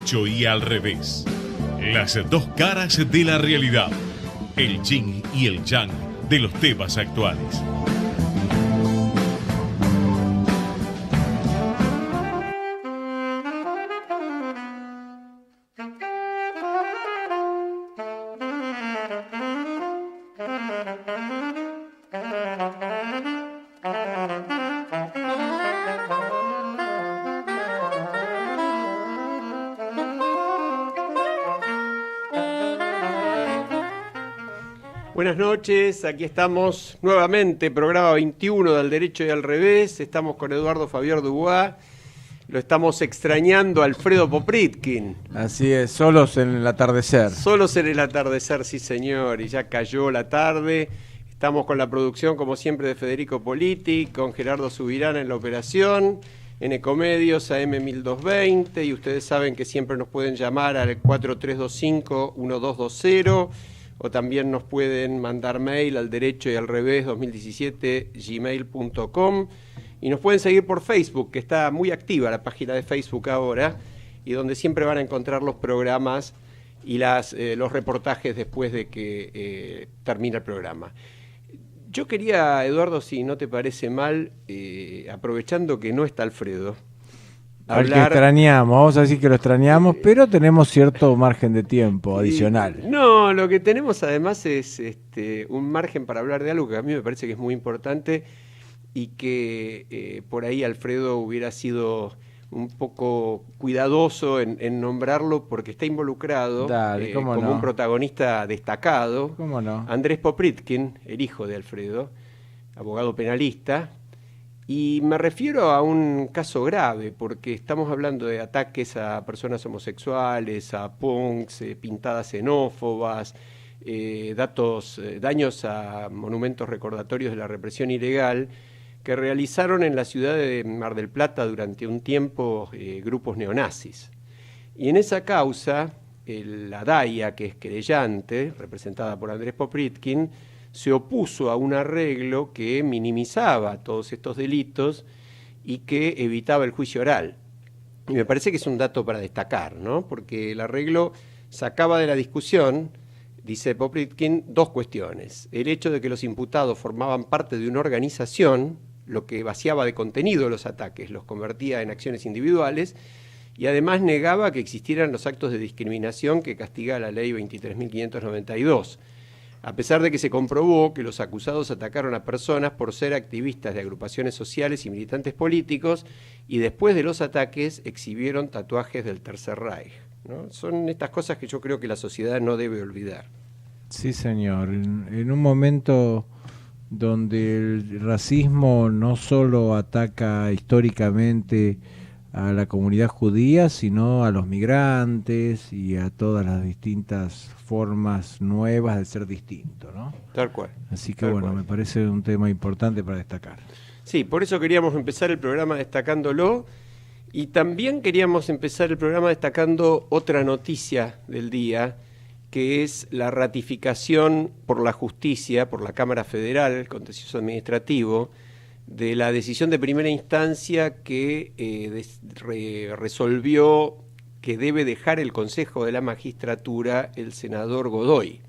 derecho y al revés. Las dos caras de la realidad. El yin y el yang de los temas actuales. Buenas noches, aquí estamos nuevamente, programa 21 del Derecho y al Revés. Estamos con Eduardo Fabián Dubois, lo estamos extrañando a Alfredo Popritkin. Así es, solos en el atardecer. Solos en el atardecer, sí señor, y ya cayó la tarde. Estamos con la producción, como siempre, de Federico Politi, con Gerardo Subirán en la operación, en Ecomedios, AM 1220, y ustedes saben que siempre nos pueden llamar al 4325-1220, o también nos pueden mandar mail al derecho y al revés 2017 gmail.com, y nos pueden seguir por Facebook, que está muy activa la página de Facebook ahora, y donde siempre van a encontrar los programas y los reportajes después de que termina el programa. Yo quería, Eduardo, si no te parece mal, aprovechando que no está Alfredo, Al que extrañamos, vamos a decir que lo extrañamos, pero tenemos cierto margen de tiempo adicional. No, lo que tenemos además es un margen para hablar de algo que a mí me parece que es muy importante y que por ahí Alfredo hubiera sido un poco cuidadoso en nombrarlo porque está involucrado como un protagonista destacado. ¿Cómo no? Andrés Popritkin, el hijo de Alfredo, abogado penalista. Y me refiero a un caso grave, porque estamos hablando de ataques a personas homosexuales, a punks, pintadas xenófobas, daños a monumentos recordatorios de la represión ilegal, que realizaron en la ciudad de Mar del Plata durante un tiempo grupos neonazis. Y en esa causa, la DAIA, que es querellante, representada por Andrés Popritkin, se opuso a un arreglo que minimizaba todos estos delitos y que evitaba el juicio oral. Y me parece que es un dato para destacar, ¿no? Porque el arreglo sacaba de la discusión, dice Popritkin, dos cuestiones. El hecho de que los imputados formaban parte de una organización, lo que vaciaba de contenido los ataques, los convertía en acciones individuales, y además negaba que existieran los actos de discriminación que castiga la ley 23.592. A pesar de que se comprobó que los acusados atacaron a personas por ser activistas de agrupaciones sociales y militantes políticos y después de los ataques exhibieron tatuajes del Tercer Reich, ¿no? Son estas cosas que yo creo que la sociedad no debe olvidar. Sí, señor. En un momento donde el racismo no solo ataca históricamente a la comunidad judía, sino a los migrantes y a todas las distintas formas nuevas de ser distinto, ¿no? Tal cual. Así que bueno, me parece un tema importante para destacar. Sí, por eso queríamos empezar el programa destacándolo, y también queríamos empezar el programa destacando otra noticia del día, que es la ratificación por la justicia, por la Cámara Federal, el contencioso administrativo, de la decisión de primera instancia que resolvió que debe dejar el Consejo de la Magistratura el senador Godoy.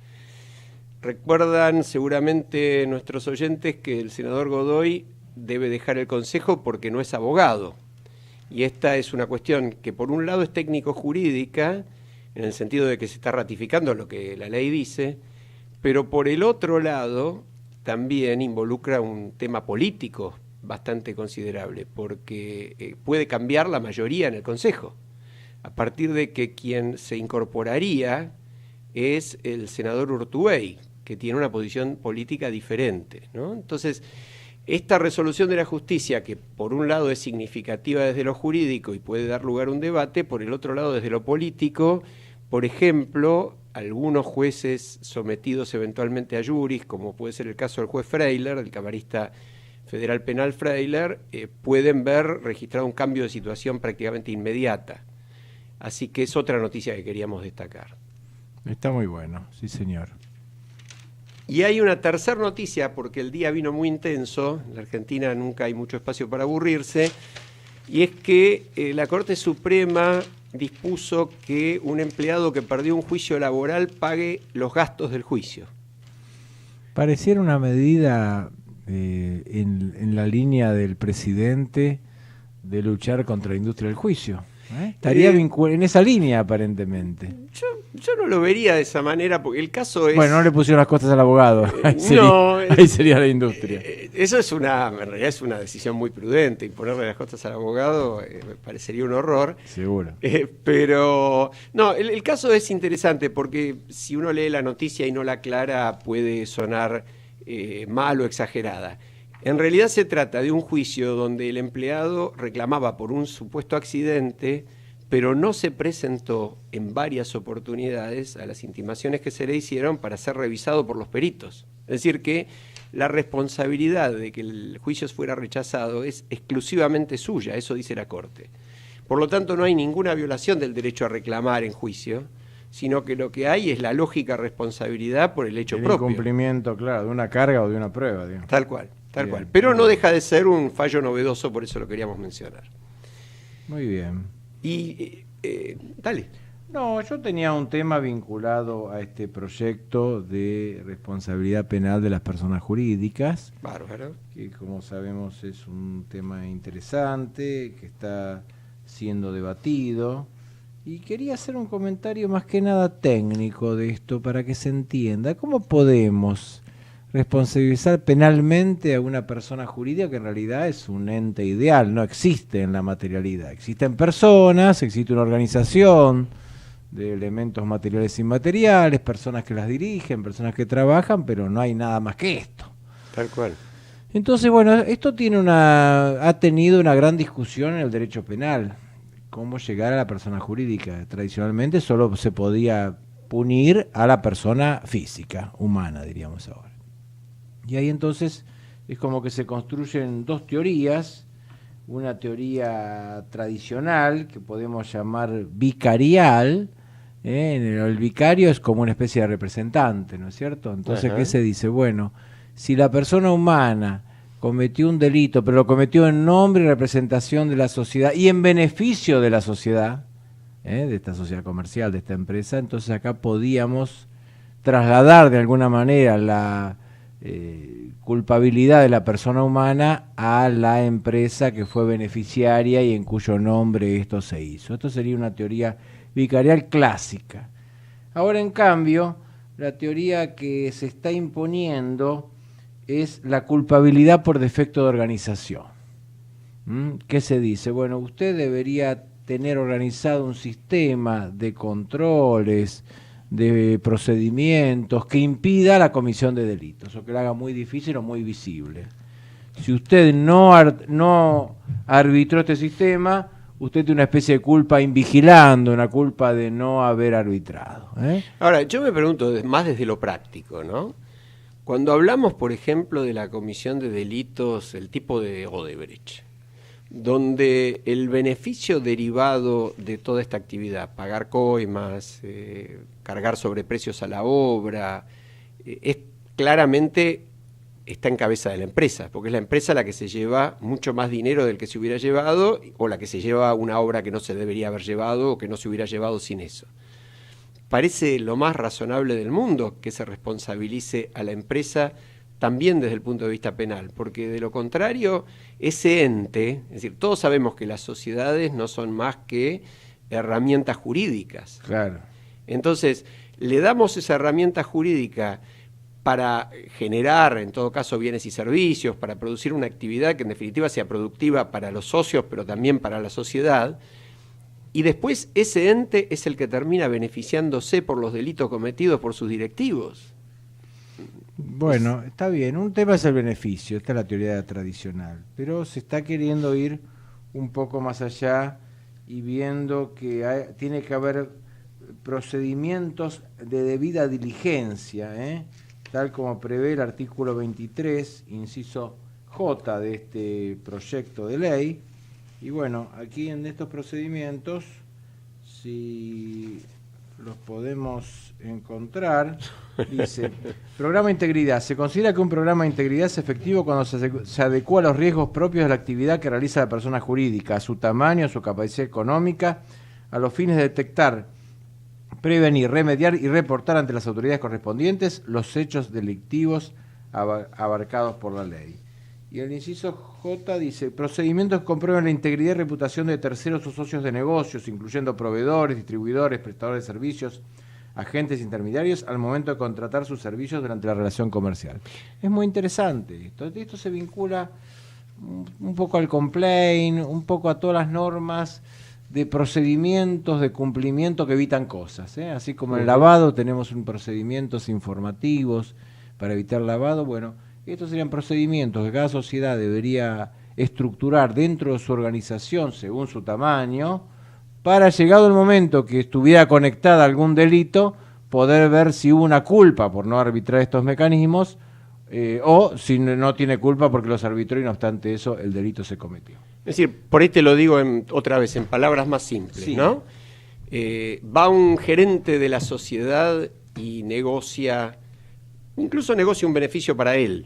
Recuerdan seguramente nuestros oyentes que el senador Godoy debe dejar el Consejo porque no es abogado. Y esta es una cuestión que por un lado es técnico-jurídica, en el sentido de que se está ratificando lo que la ley dice, pero por el otro lado también involucra un tema político bastante considerable, porque puede cambiar la mayoría en el Consejo, a partir de que quien se incorporaría es el senador Urtubey, que tiene una posición política diferente, ¿no? Entonces, esta resolución de la justicia, que por un lado es significativa desde lo jurídico y puede dar lugar a un debate, por el otro lado desde lo político, por ejemplo, algunos jueces sometidos eventualmente a juris, como puede ser el caso del juez Freiler, del camarista federal penal Freiler, pueden ver registrado un cambio de situación prácticamente inmediata. Así que es otra noticia que queríamos destacar. Está muy bueno, sí señor. Y hay una tercera noticia, porque el día vino muy intenso, en la Argentina nunca hay mucho espacio para aburrirse, y es que la Corte Suprema dispuso que un empleado que perdió un juicio laboral pague los gastos del juicio. Pareciera una medida en la línea del presidente de luchar contra la industria del juicio. Estaría en esa línea, aparentemente. Yo no lo vería de esa manera, porque el caso es... Bueno, no le pusieron las costas al abogado. Ahí sería la industria. Eso en realidad es una decisión muy prudente. Imponerle las costas al abogado me parecería un horror. Seguro. Pero, no, el caso es interesante, porque si uno lee la noticia y no la aclara, puede sonar mal o exagerada. En realidad se trata de un juicio donde el empleado reclamaba por un supuesto accidente, pero no se presentó en varias oportunidades a las intimaciones que se le hicieron para ser revisado por los peritos. Es decir, que la responsabilidad de que el juicio fuera rechazado es exclusivamente suya, eso dice la Corte. Por lo tanto, no hay ninguna violación del derecho a reclamar en juicio, sino que lo que hay es la lógica responsabilidad por el hecho propio. El incumplimiento, claro, de una carga o de una prueba, digamos. Tal cual. Pero no deja de ser un fallo novedoso, por eso lo queríamos mencionar. Muy bien. Y dale. No, yo tenía un tema vinculado a este proyecto de responsabilidad penal de las personas jurídicas. Bárbaro. Que, como sabemos, es un tema interesante, que está siendo debatido. Y quería hacer un comentario más que nada técnico de esto para que se entienda. ¿Cómo podemos responsabilizar penalmente a una persona jurídica que en realidad es un ente ideal, no existe en la materialidad? Existen personas, existe una organización de elementos materiales e inmateriales, personas que las dirigen, personas que trabajan, pero no hay nada más que esto. Tal cual. Entonces, bueno, esto ha tenido una gran discusión en el derecho penal. Cómo llegar a la persona jurídica. Tradicionalmente solo se podía punir a la persona física, humana, diríamos ahora. Y ahí entonces es como que se construyen dos teorías, una teoría tradicional que podemos llamar vicarial. El vicario es como una especie de representante, ¿no es cierto? Entonces, ¿qué se dice? Bueno, si la persona humana cometió un delito, pero lo cometió en nombre y representación de la sociedad y en beneficio de la sociedad, de esta sociedad comercial, de esta empresa, entonces acá podíamos trasladar de alguna manera la culpabilidad de la persona humana a la empresa que fue beneficiaria y en cuyo nombre esto se hizo. Esto sería una teoría vicarial clásica. Ahora, en cambio, la teoría que se está imponiendo es la culpabilidad por defecto de organización. ¿Qué se dice? Bueno, usted debería tener organizado un sistema de controles, de procedimientos que impida la comisión de delitos o que lo haga muy difícil o muy visible. Si usted no arbitró este sistema, usted tiene una especie de culpa invigilando, una culpa de no haber arbitrado. Ahora, yo me pregunto más desde lo práctico, ¿no? Cuando hablamos, por ejemplo, de la comisión de delitos, el tipo de Odebrecht, donde el beneficio derivado de toda esta actividad, pagar coimas, cargar sobreprecios a la obra, claramente está en cabeza de la empresa, porque es la empresa la que se lleva mucho más dinero del que se hubiera llevado, o la que se lleva una obra que no se debería haber llevado o que no se hubiera llevado sin eso. Parece lo más razonable del mundo que se responsabilice a la empresa también desde el punto de vista penal, porque de lo contrario, ese ente, es decir, todos sabemos que las sociedades no son más que herramientas jurídicas. Claro. Entonces, le damos esa herramienta jurídica para generar, en todo caso, bienes y servicios, para producir una actividad que en definitiva sea productiva para los socios, pero también para la sociedad, y después ese ente es el que termina beneficiándose por los delitos cometidos por sus directivos. Bueno, está bien, un tema es el beneficio, esta es la teoría tradicional, pero se está queriendo ir un poco más allá y viendo que tiene que haber procedimientos de debida diligencia, tal como prevé el artículo 23, inciso J de este proyecto de ley. Y bueno, aquí en estos procedimientos, si los podemos encontrar, dice: programa de integridad. Se considera que un programa de integridad es efectivo cuando se adecua a los riesgos propios de la actividad que realiza la persona jurídica, a su tamaño, a su capacidad económica, a los fines de detectar, prevenir, remediar y reportar ante las autoridades correspondientes los hechos delictivos abarcados por la ley. Y el inciso J dice, procedimientos que comprueben la integridad y reputación de terceros o socios de negocios, incluyendo proveedores, distribuidores, prestadores de servicios, agentes intermediarios, al momento de contratar sus servicios durante la relación comercial. Es muy interesante esto. Esto se vincula un poco al complaint, un poco a todas las normas de procedimientos de cumplimiento que evitan cosas, ¿eh? Así como en el lavado tenemos procedimientos informativos para evitar lavado, bueno, estos serían procedimientos que cada sociedad debería estructurar dentro de su organización según su tamaño, para llegado el momento que estuviera conectada a algún delito, poder ver si hubo una culpa por no arbitrar estos mecanismos, o si no tiene culpa porque los arbitró y no obstante eso el delito se cometió. Es decir, por ahí te lo digo otra vez, en palabras más simples, sí, ¿no? Va un gerente de la sociedad y incluso negocia un beneficio para él.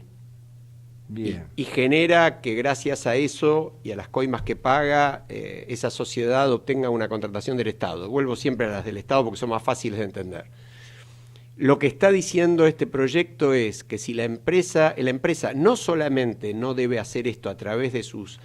Bien. Y genera que gracias a eso y a las coimas que paga, esa sociedad obtenga una contratación del Estado. Vuelvo siempre a las del Estado porque son más fáciles de entender. Lo que está diciendo este proyecto es que si la empresa no solamente no debe hacer esto a través de sus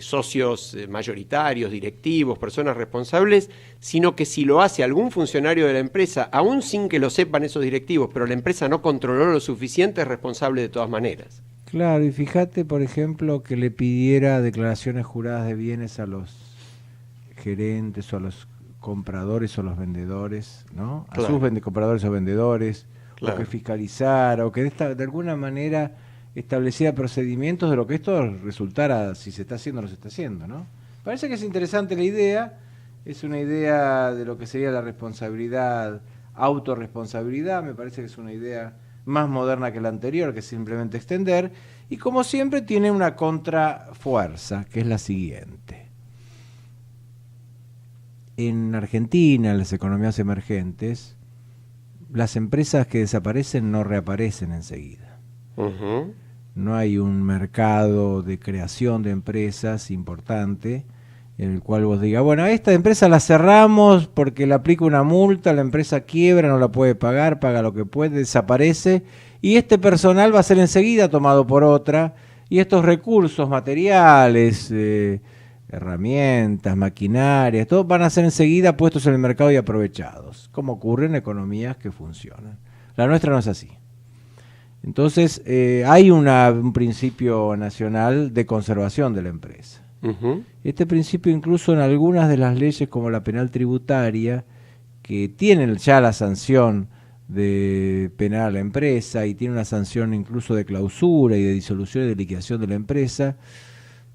socios mayoritarios, directivos, personas responsables, sino que si lo hace algún funcionario de la empresa, aún sin que lo sepan esos directivos, pero la empresa no controló lo suficiente, es responsable de todas maneras. Claro, y fíjate, por ejemplo, que le pidiera declaraciones juradas de bienes a los gerentes o a los compradores o los vendedores, ¿no? A claro, sus compradores o vendedores, claro, o que fiscalizara, o que de alguna manera estableciera procedimientos de lo que esto resultara, si se está haciendo o no se está haciendo, ¿no? Parece que es interesante la idea, es una idea de lo que sería la responsabilidad, autorresponsabilidad, me parece que es una idea más moderna que la anterior, que es simplemente extender, y como siempre tiene una contrafuerza, que es la siguiente. En Argentina, en las economías emergentes, las empresas que desaparecen no reaparecen enseguida. Uh-huh. No hay un mercado de creación de empresas importante en el cual vos digas, bueno, a esta empresa la cerramos porque le aplica una multa, la empresa quiebra, no la puede pagar, paga lo que puede, desaparece, y este personal va a ser enseguida tomado por otra, y estos recursos materiales, herramientas, maquinarias, todos van a ser enseguida puestos en el mercado y aprovechados, como ocurre en economías que funcionan. La nuestra no es así. Entonces, hay un principio nacional de conservación de la empresa. Uh-huh. Este principio incluso en algunas de las leyes como la penal tributaria, que tienen ya la sanción de penal a la empresa y tiene una sanción incluso de clausura y de disolución y de liquidación de la empresa,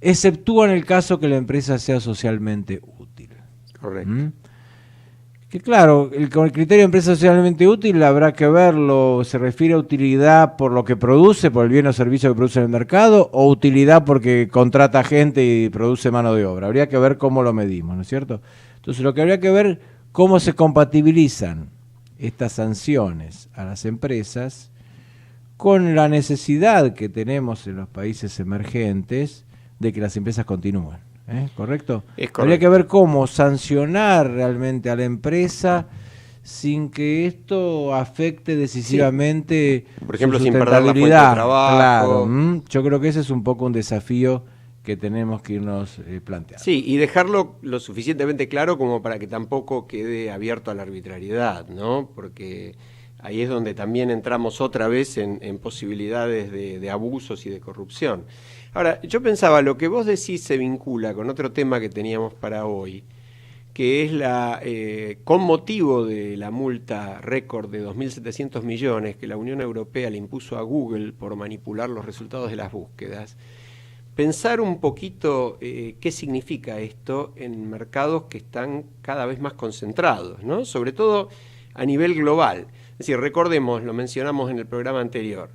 exceptúa en el caso que la empresa sea socialmente útil. Correcto. Que claro, con el criterio de empresa socialmente útil habrá que verlo, se refiere a utilidad por lo que produce, por el bien o servicio que produce en el mercado, o utilidad porque contrata gente y produce mano de obra. Habría que ver cómo lo medimos, ¿no es cierto? Entonces lo que habría que ver cómo se compatibilizan estas sanciones a las empresas con la necesidad que tenemos en los países emergentes de que las empresas continúen. ¿Correcto? Es correcto. Habría que ver cómo sancionar realmente a la empresa sin que esto afecte decisivamente, por ejemplo, su sin perder la fuente de sustentabilidad. trabajo. Claro, yo creo que ese es un poco un desafío que tenemos que irnos planteando. Sí, y dejarlo lo suficientemente claro como para que tampoco quede abierto a la arbitrariedad, ¿no? Porque ahí es donde también entramos otra vez en posibilidades de abusos y de corrupción. Ahora, yo pensaba, lo que vos decís se vincula con otro tema que teníamos para hoy, que es con motivo de la multa récord de 2.700 millones que la Unión Europea le impuso a Google por manipular los resultados de las búsquedas, pensar un poquito qué significa esto en mercados que están cada vez más concentrados, ¿no? Sobre todo a nivel global. Es decir, recordemos, lo mencionamos en el programa anterior,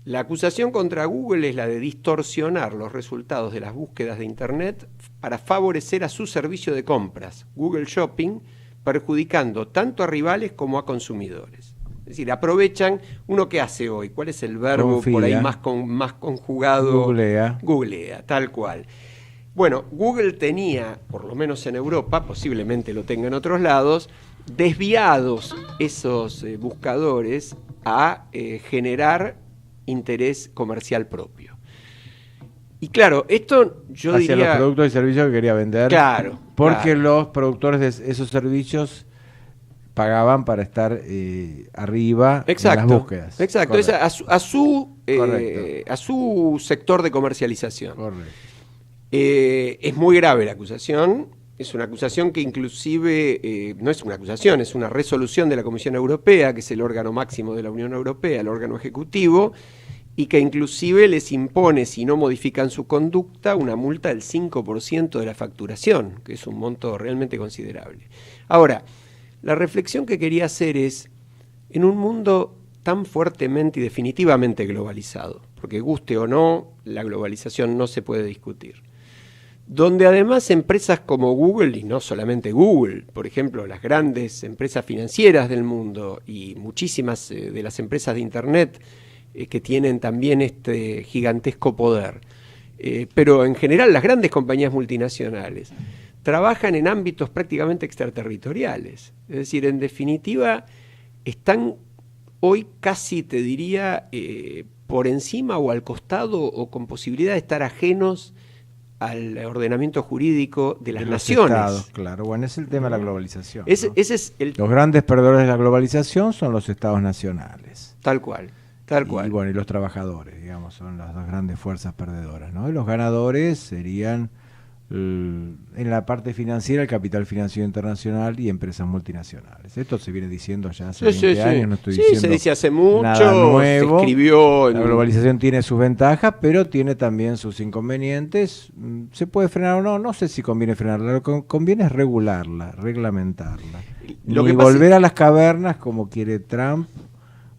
la acusación contra Google es la de distorsionar los resultados de las búsquedas de Internet para favorecer a su servicio de compras, Google Shopping, perjudicando tanto a rivales como a consumidores. Es decir, aprovechan uno que hace hoy. ¿Cuál es el verbo Confía. por ahí más conjugado? Googlea. Googlea, tal cual. Bueno, Google tenía, por lo menos en Europa, posiblemente lo tenga en otros lados, desviados esos buscadores a generar interés comercial propio. Y claro, esto yo hacia diría... los productos y servicios que quería vender. Claro. Porque claro. los productores de esos servicios pagaban para estar arriba en las búsquedas. Exacto, a su sector de comercialización. Correcto. Es muy grave la acusación. Es una acusación que inclusive, no es una acusación, es una resolución de la Comisión Europea, que es el órgano máximo de la Unión Europea, el órgano ejecutivo, y que inclusive les impone, si no modifican su conducta, una multa del 5% de la facturación, que es un monto realmente considerable. Ahora, la reflexión que quería hacer es, en un mundo tan fuertemente y definitivamente globalizado, porque guste o no, la globalización no se puede discutir, donde además empresas como Google, y no solamente Google, por ejemplo, las grandes empresas financieras del mundo y muchísimas de las empresas de Internet que tienen también este gigantesco poder, pero en general las grandes compañías multinacionales trabajan en ámbitos prácticamente extraterritoriales. Es decir, en definitiva, están hoy casi, te diría, por encima o al costado o con posibilidad de estar ajenos al ordenamiento jurídico de las naciones. Estados, claro, bueno, es el tema de la globalización. Ese ¿no? es Los grandes perdedores de la globalización son los estados nacionales. Tal cual. Y bueno, y los trabajadores, digamos, son las dos grandes fuerzas perdedoras, ¿no? Y los ganadores serían, en la parte financiera, el capital financiero internacional y empresas multinacionales. Esto se viene diciendo ya hace 20 años, no estoy diciendo se dice hace mucho, nada nuevo. Se escribió. La globalización tiene sus ventajas, pero tiene también sus inconvenientes. ¿Se puede frenar o no? No sé si conviene frenarla, lo que conviene es regularla, reglamentarla. Lo Ni que volver a las cavernas como quiere Trump,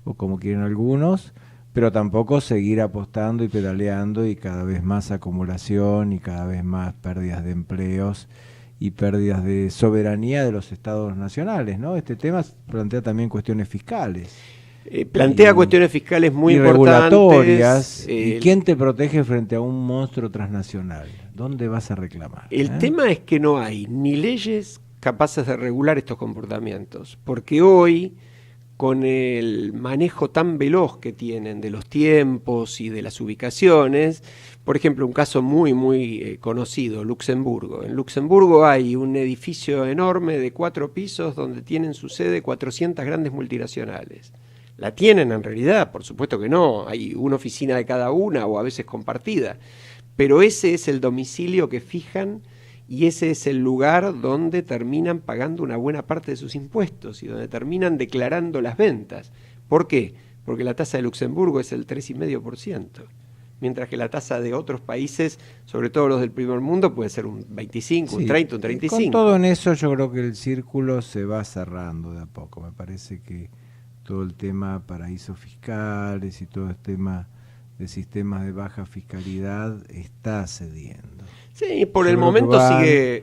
o como quieren algunos, pero tampoco seguir apostando y pedaleando y cada vez más acumulación y cada vez más pérdidas de empleos y pérdidas de soberanía de los estados nacionales, ¿no? Este tema plantea también cuestiones fiscales. Plantea cuestiones fiscales muy importantes. Regulatorias. ¿Y quién te protege frente a un monstruo transnacional? ¿Dónde vas a reclamar? El tema es que no hay ni leyes capaces de regular estos comportamientos, porque hoy, con el manejo tan veloz que tienen de los tiempos y de las ubicaciones, por ejemplo, un caso muy conocido, Luxemburgo. En Luxemburgo hay un edificio enorme de 4 pisos donde tienen su sede 400 grandes multinacionales. ¿La tienen en realidad? Por supuesto que no, hay una oficina de cada una o a veces compartida, pero ese es el domicilio que fijan y ese es el lugar donde terminan pagando una buena parte de sus impuestos y donde terminan declarando las ventas. ¿Por qué? Porque la tasa de Luxemburgo es el 3,5%, mientras que la tasa de otros países, sobre todo los del primer mundo, puede ser un 25, un 30, un 35. Con todo en eso yo creo que el círculo se va cerrando de a poco. Me parece que todo el tema paraísos fiscales y todo el tema de sistemas de baja fiscalidad está cediendo. Sí, por el momento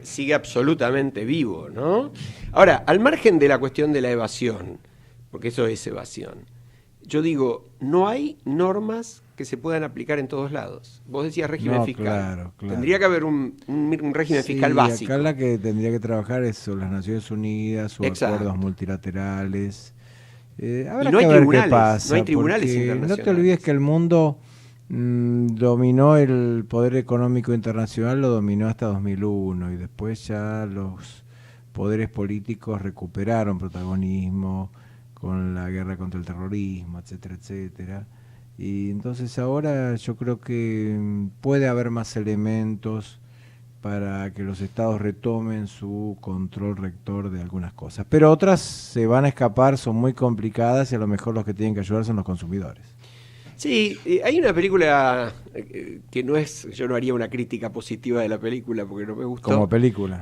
sigue absolutamente vivo, ¿no? Ahora, al margen de la cuestión de la evasión, porque eso es evasión, yo digo, no hay normas que se puedan aplicar en todos lados. Vos decías régimen fiscal. Claro. Tendría que haber un régimen fiscal básico. Acá la que tendría que trabajar son las Naciones Unidas o acuerdos multilaterales. Habrá no hay que ver tribunales, qué pasa. no hay tribunales internacionales. No te olvides que el mundo dominó el poder económico internacional, lo dominó hasta 2001 y después ya los poderes políticos recuperaron protagonismo con la guerra contra el terrorismo, etcétera, etcétera. Y entonces ahora yo creo que puede haber más elementos para que los estados retomen su control rector de algunas cosas. Pero otras se van a escapar, son muy complicadas y a lo mejor los que tienen que ayudar son los consumidores. Sí, hay una película que no es, yo no haría una crítica positiva de la película porque no me gustó.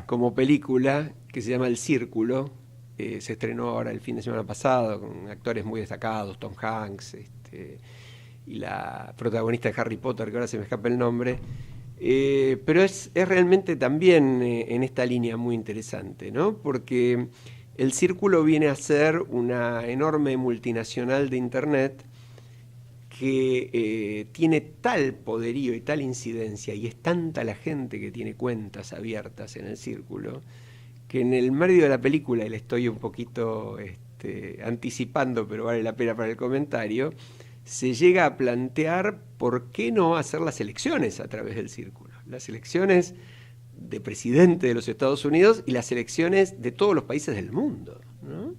Como película, que se llama El Círculo, se estrenó ahora el fin de semana pasado con actores muy destacados, Tom Hanks, y la protagonista de Harry Potter, que ahora se me escapa el nombre, pero es realmente también en esta línea muy interesante, ¿no? Porque El Círculo viene a ser una enorme multinacional de Internet que tiene tal poderío y tal incidencia, y es tanta la gente que tiene cuentas abiertas en el Círculo, que en el medio de la película, y le estoy un poquito anticipando, pero vale la pena para el comentario, se llega a plantear por qué no hacer las elecciones a través del Círculo. Las elecciones de presidente de los Estados Unidos y las elecciones de todos los países del mundo, ¿no?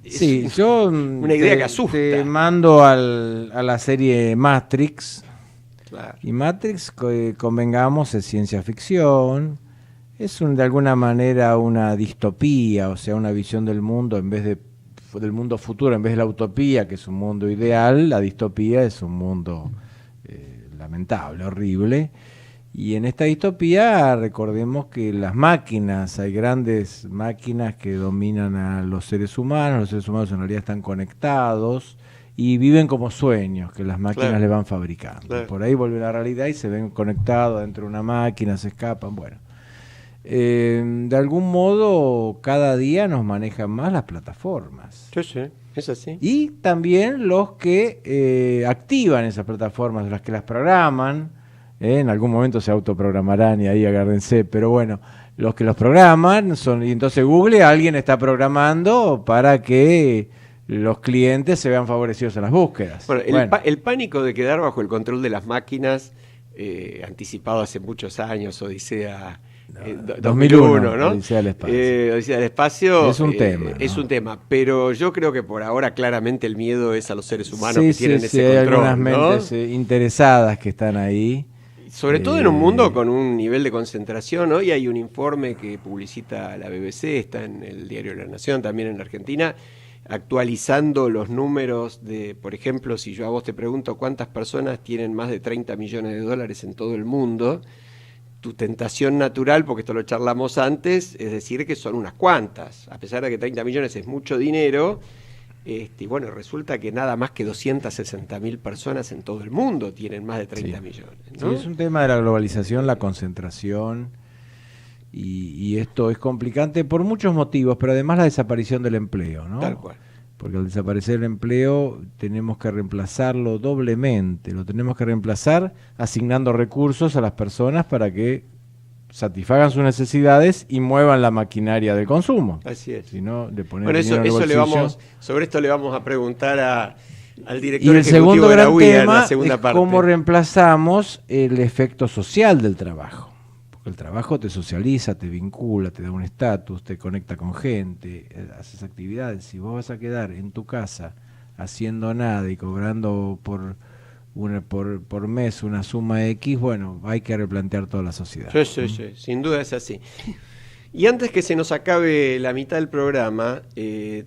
Sí, yo una idea que asusta. Te mando a la serie Matrix. Claro. Y Matrix, convengamos, es ciencia ficción. Es de alguna manera una distopía, o sea, una visión del mundo en vez del mundo futuro, en vez de la utopía, que es un mundo ideal, la distopía es un mundo lamentable, horrible. Y en esta distopía recordemos que las máquinas, hay grandes máquinas que dominan a los seres humanos en realidad están conectados y viven como sueños que las máquinas le van fabricando. Claro. Por ahí vuelve la realidad y se ven conectados dentro de una máquina, se escapan, bueno. De algún modo cada día nos manejan más las plataformas. Sí, sí, es así. Y también los que activan esas plataformas, los que las programan. En algún momento se autoprogramarán y ahí agárrense, pero bueno, los que los programan son, y entonces Google, alguien está programando para que los clientes se vean favorecidos en las búsquedas. Bueno, el pánico de quedar bajo el control de las máquinas, anticipado hace muchos años, Odisea 2001, ¿no? Odisea del Espacio. Odisea del Espacio es un tema. Es un tema, pero yo creo que por ahora claramente el miedo es a los seres humanos que sí, tienen ese control. Hay algunas ¿no? mentes interesadas que están ahí. Sobre todo en un mundo con un nivel de concentración. Hoy hay un informe que publicita la BBC, está en el diario La Nación, también en la Argentina, actualizando los números de, por ejemplo, si yo a vos te pregunto cuántas personas tienen más de 30 millones de dólares en todo el mundo, tu tentación natural, porque esto lo charlamos antes, es decir que son unas cuantas. A pesar de que 30 millones es mucho dinero, bueno, resulta que nada más que 260.000 personas en todo el mundo tienen más de 30 millones, ¿no? Sí, es un tema de la globalización, la concentración, y esto es complicante por muchos motivos, pero además la desaparición del empleo, ¿no? Tal cual. Porque al desaparecer el empleo tenemos que reemplazarlo doblemente, lo tenemos que reemplazar asignando recursos a las personas para que satisfagan sus necesidades y muevan la maquinaria del consumo. Así es. Si no, de poner bueno, eso sobre esto le vamos a preguntar al director y el segundo de la gran UIA tema en la segunda es parte. Cómo reemplazamos el efecto social del trabajo. Porque el trabajo te socializa, te vincula, te da un estatus, te conecta con gente, haces actividades. Si vos vas a quedar en tu casa haciendo nada y cobrando por mes una suma X, bueno, hay que replantear toda la sociedad. Sí, sin duda es así. Y antes que se nos acabe la mitad del programa,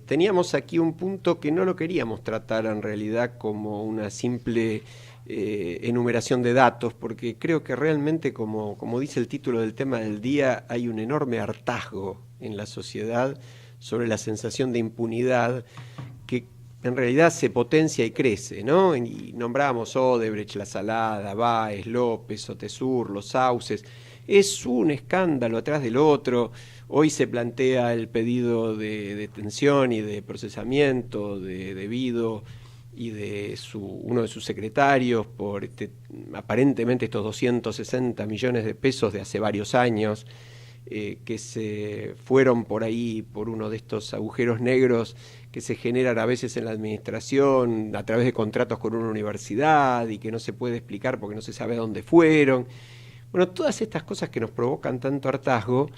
teníamos aquí un punto que no lo queríamos tratar en realidad como una simple enumeración de datos, porque creo que realmente, como dice el título del tema del día, hay un enorme hartazgo en la sociedad sobre la sensación de impunidad que en realidad se potencia y crece, ¿no? Y nombramos Odebrecht, La Salada, Báez, López, Otesur, Los Sauces. Es un escándalo atrás del otro. Hoy se plantea el pedido de detención y de procesamiento de Vido y de uno de sus secretarios por aparentemente estos 260 millones de pesos de hace varios años, que se fueron por ahí por uno de estos agujeros negros que se generan a veces en la administración a través de contratos con una universidad y que no se puede explicar porque no se sabe a dónde fueron. Bueno, todas estas cosas que nos provocan tanto hartazgo,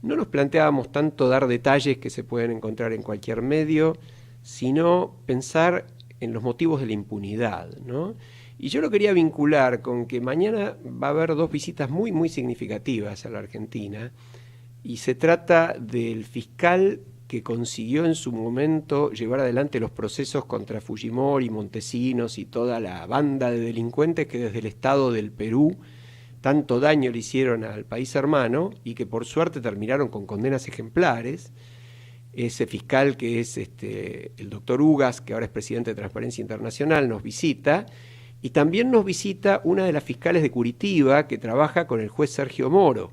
no nos planteábamos tanto dar detalles que se pueden encontrar en cualquier medio, sino pensar en los motivos de la impunidad, ¿no? Y yo lo quería vincular con que mañana va a haber dos visitas muy, muy significativas a la Argentina, y se trata del fiscal que consiguió en su momento llevar adelante los procesos contra Fujimori, Montesinos y toda la banda de delincuentes que desde el Estado del Perú tanto daño le hicieron al país hermano y que por suerte terminaron con condenas ejemplares. Ese fiscal que es el doctor Ugas, que ahora es presidente de Transparencia Internacional, nos visita, y también nos visita una de las fiscales de Curitiba que trabaja con el juez Sergio Moro.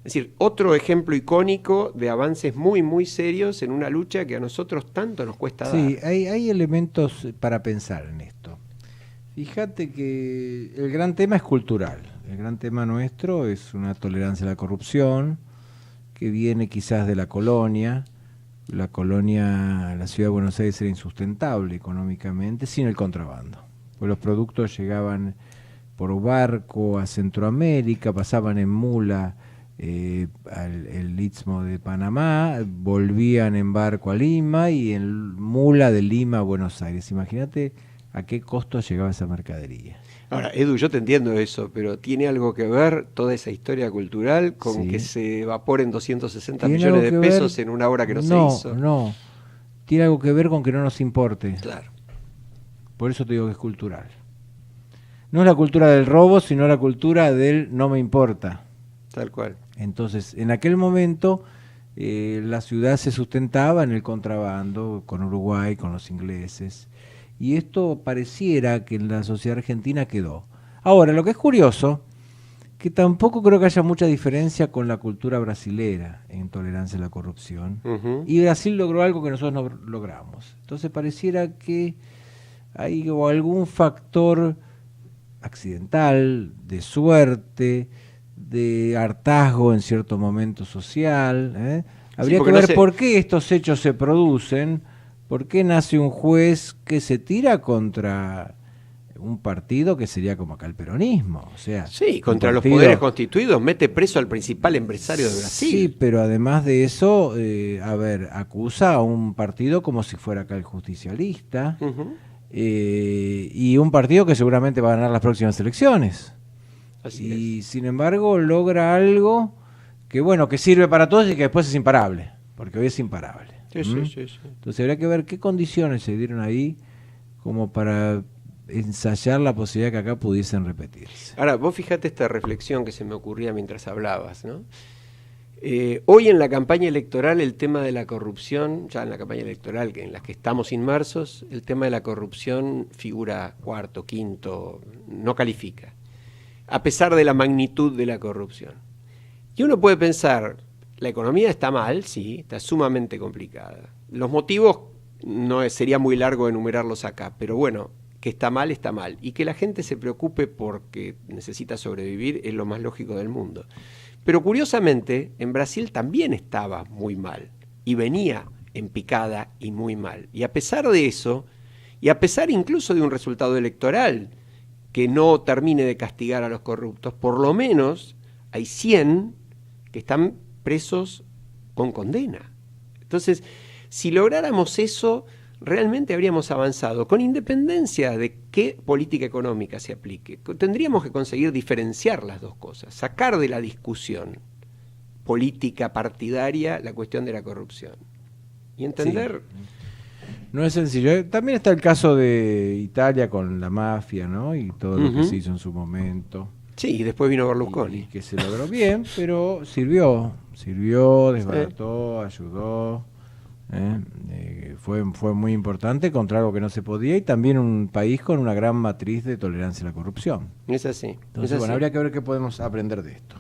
Es decir, otro ejemplo icónico de avances muy, muy serios en una lucha que a nosotros tanto nos cuesta dar. Sí, hay elementos para pensar en esto. Fíjate que el gran tema es cultural. El gran tema nuestro es una tolerancia a la corrupción que viene quizás de la colonia. La ciudad de Buenos Aires era insustentable económicamente sin el contrabando. Pues los productos llegaban por barco a Centroamérica, pasaban en mula el Istmo de Panamá, volvían en barco a Lima y en mula de Lima a Buenos Aires. Imagínate a qué costo llegaba esa mercadería. Ahora, Edu, yo te entiendo eso, pero ¿tiene algo que ver toda esa historia cultural con que se evaporen 260 millones de pesos en una obra que no se hizo? No, tiene algo que ver con que no nos importe. Claro. Por eso te digo que es cultural. No es la cultura del robo, sino la cultura del no me importa. Tal cual. Entonces, en aquel momento, la ciudad se sustentaba en el contrabando, con Uruguay, con los ingleses. Y esto pareciera que en la sociedad argentina quedó. Ahora, lo que es curioso, que tampoco creo que haya mucha diferencia con la cultura brasilera en tolerancia a la corrupción. Uh-huh. Y Brasil logró algo que nosotros no logramos. Entonces pareciera que hay algún factor accidental, de suerte, de hartazgo en cierto momento social. Habría que ver por qué estos hechos se producen. ¿Por qué nace un juez que se tira contra un partido que sería como acá el peronismo? O sea, sí, contra los poderes constituidos, mete preso al principal empresario de Brasil. Sí, pero además de eso, acusa a un partido como si fuera acá el justicialista, uh-huh. Y un partido que seguramente va a ganar las próximas elecciones. Así es. Sin embargo, logra algo que sirve para todos y que después es imparable, porque hoy es imparable. Sí. Entonces habría que ver qué condiciones se dieron ahí como para ensayar la posibilidad que acá pudiesen repetirse. Ahora, vos fijate esta reflexión que se me ocurría mientras hablabas, ¿no? Hoy en la campaña electoral el tema de la corrupción, ya en la campaña electoral en la que estamos inmersos, el tema de la corrupción figura cuarto, quinto, no califica, a pesar de la magnitud de la corrupción. Y uno puede pensar, la economía está mal, sí, está sumamente complicada. Los motivos sería muy largo enumerarlos acá, pero bueno, que está mal, y que la gente se preocupe porque necesita sobrevivir es lo más lógico del mundo. Pero curiosamente, en Brasil también estaba muy mal, y venía en picada y muy mal. Y a pesar de eso, y a pesar incluso de un resultado electoral que no termine de castigar a los corruptos, por lo menos hay 100 que están presos con condena. Entonces, si lográramos eso, realmente habríamos avanzado, con independencia de qué política económica se aplique. Tendríamos que conseguir diferenciar las dos cosas, sacar de la discusión política partidaria la cuestión de la corrupción y entender... Sí. No es sencillo. También está el caso de Italia con la mafia, ¿no? Y todo lo que se hizo en su momento. Sí, y después vino Berlusconi. Y que se logró bien, pero sirvió, desbarató, ayudó. Fue muy importante contra algo que no se podía y también un país con una gran matriz de tolerancia a la corrupción. Es así. Entonces, habría que ver qué podemos aprender de esto.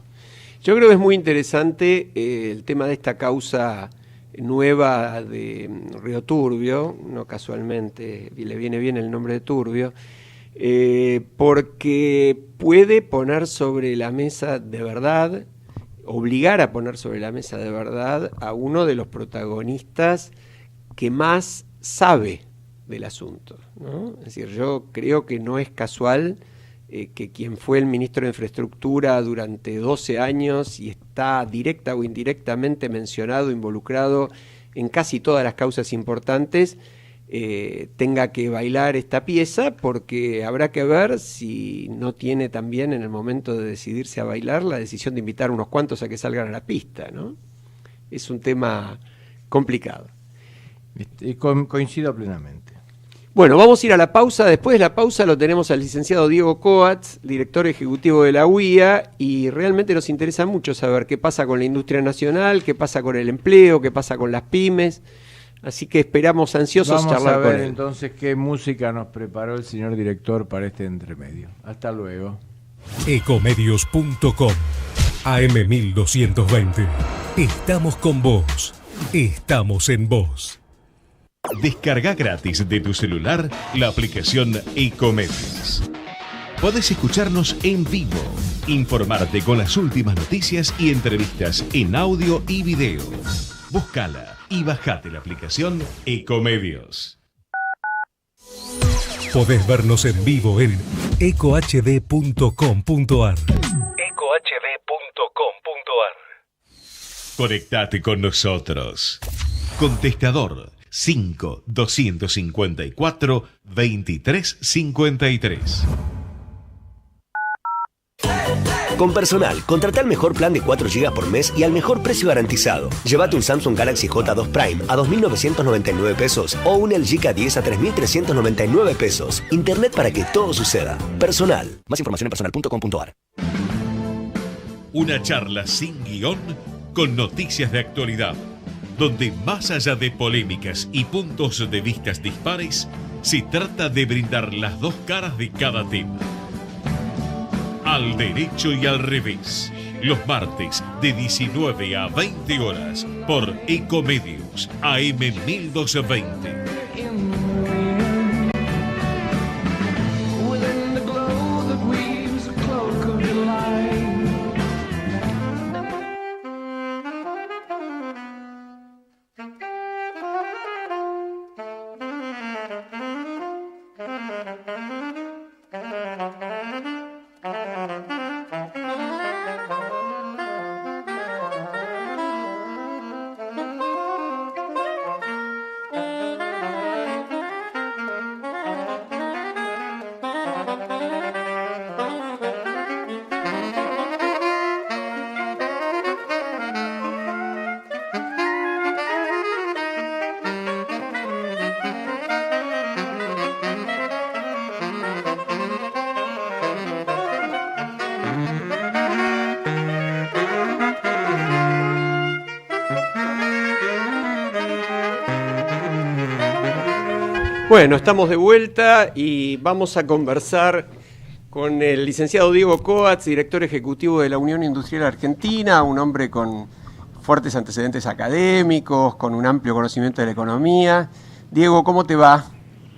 Yo creo que es muy interesante el tema de esta causa nueva de Río Turbio, no casualmente le viene bien el nombre de Turbio, porque puede poner sobre la mesa de verdad, obligar a poner sobre la mesa de verdad a uno de los protagonistas que más sabe del asunto, ¿no? Es decir, yo creo que no es casual que quien fue el ministro de Infraestructura durante 12 años y está directa o indirectamente mencionado, involucrado en casi todas las causas importantes, tenga que bailar esta pieza, porque habrá que ver si no tiene también en el momento de decidirse a bailar la decisión de invitar unos cuantos a que salgan a la pista, ¿no? Es un tema complicado. Coincido plenamente. Bueno, vamos a ir a la pausa. Después de la pausa lo tenemos al licenciado Diego Coats, director ejecutivo de la UIA, y realmente nos interesa mucho saber qué pasa con la industria nacional, qué pasa con el empleo, qué pasa con las pymes. Así que esperamos ansiosos charlar con él. Vamos a ver entonces qué música nos preparó el señor director para este entremedio. Hasta luego. Ecomedios.com AM1220. Estamos con vos. Estamos en vos. Descarga gratis de tu celular la aplicación Ecomedios. Podés escucharnos en vivo, informarte con las últimas noticias y entrevistas en audio y video. Búscala y bajate la aplicación Ecomedios. Podés vernos en vivo en ecohd.com.ar. Conectate con nosotros. Contestador 5 254 2353. Con Personal, contratá el mejor plan de 4 GB por mes y al mejor precio garantizado. Llévate un Samsung Galaxy J2 Prime a 2.999 pesos o un LG K10 a 3.399 pesos. Internet para que todo suceda. Personal. Más información en personal.com.ar. Una charla sin guión con noticias de actualidad, donde más allá de polémicas y puntos de vistas dispares, se trata de brindar las dos caras de cada tema. Al derecho y al revés, los martes de 19 a 20 horas por Ecomedios AM 1220. Bueno, estamos de vuelta y vamos a conversar con el licenciado Diego Coats, director ejecutivo de la Unión Industrial Argentina, un hombre con fuertes antecedentes académicos, con un amplio conocimiento de la economía. Diego, ¿cómo te va?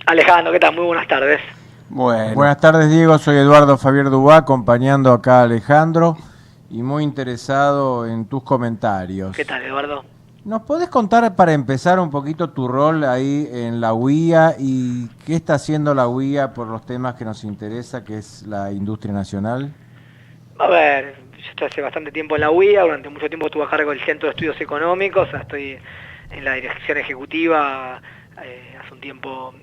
Alejandro, ¿qué tal? Muy buenas tardes. Bueno. Buenas tardes, Diego. Soy Eduardo Fabier Dubá, acompañando acá a Alejandro y muy interesado en tus comentarios. ¿Qué tal, Eduardo? ¿Nos podés contar, para empezar, un poquito tu rol ahí en la UIA y qué está haciendo la UIA por los temas que nos interesa, que es la industria nacional? A ver, yo estoy hace bastante tiempo en la UIA, durante mucho tiempo estuve a cargo del Centro de Estudios Económicos, estoy en la dirección ejecutiva, hace un tiempo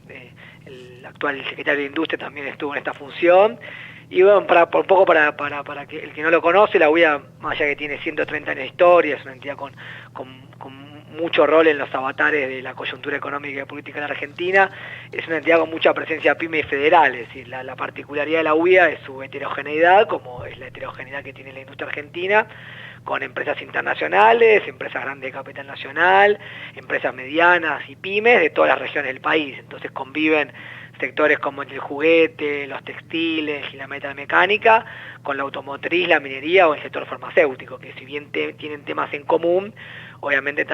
el actual secretario de Industria también estuvo en esta función. Y bueno, para que el que no lo conoce, la UIA, más allá que tiene 130 años de historia, es una entidad con mucho rol en los avatares de la coyuntura económica y política en la Argentina, es una entidad con mucha presencia pyme y federal, es decir, la particularidad de la UIA es su heterogeneidad, como es la heterogeneidad que tiene la industria argentina, con empresas internacionales, empresas grandes de capital nacional, empresas medianas y pymes de todas las regiones del país. Entonces conviven sectores como el juguete, los textiles y la metalmecánica, con la automotriz, la minería o el sector farmacéutico, que si bien tienen temas en común, obviamente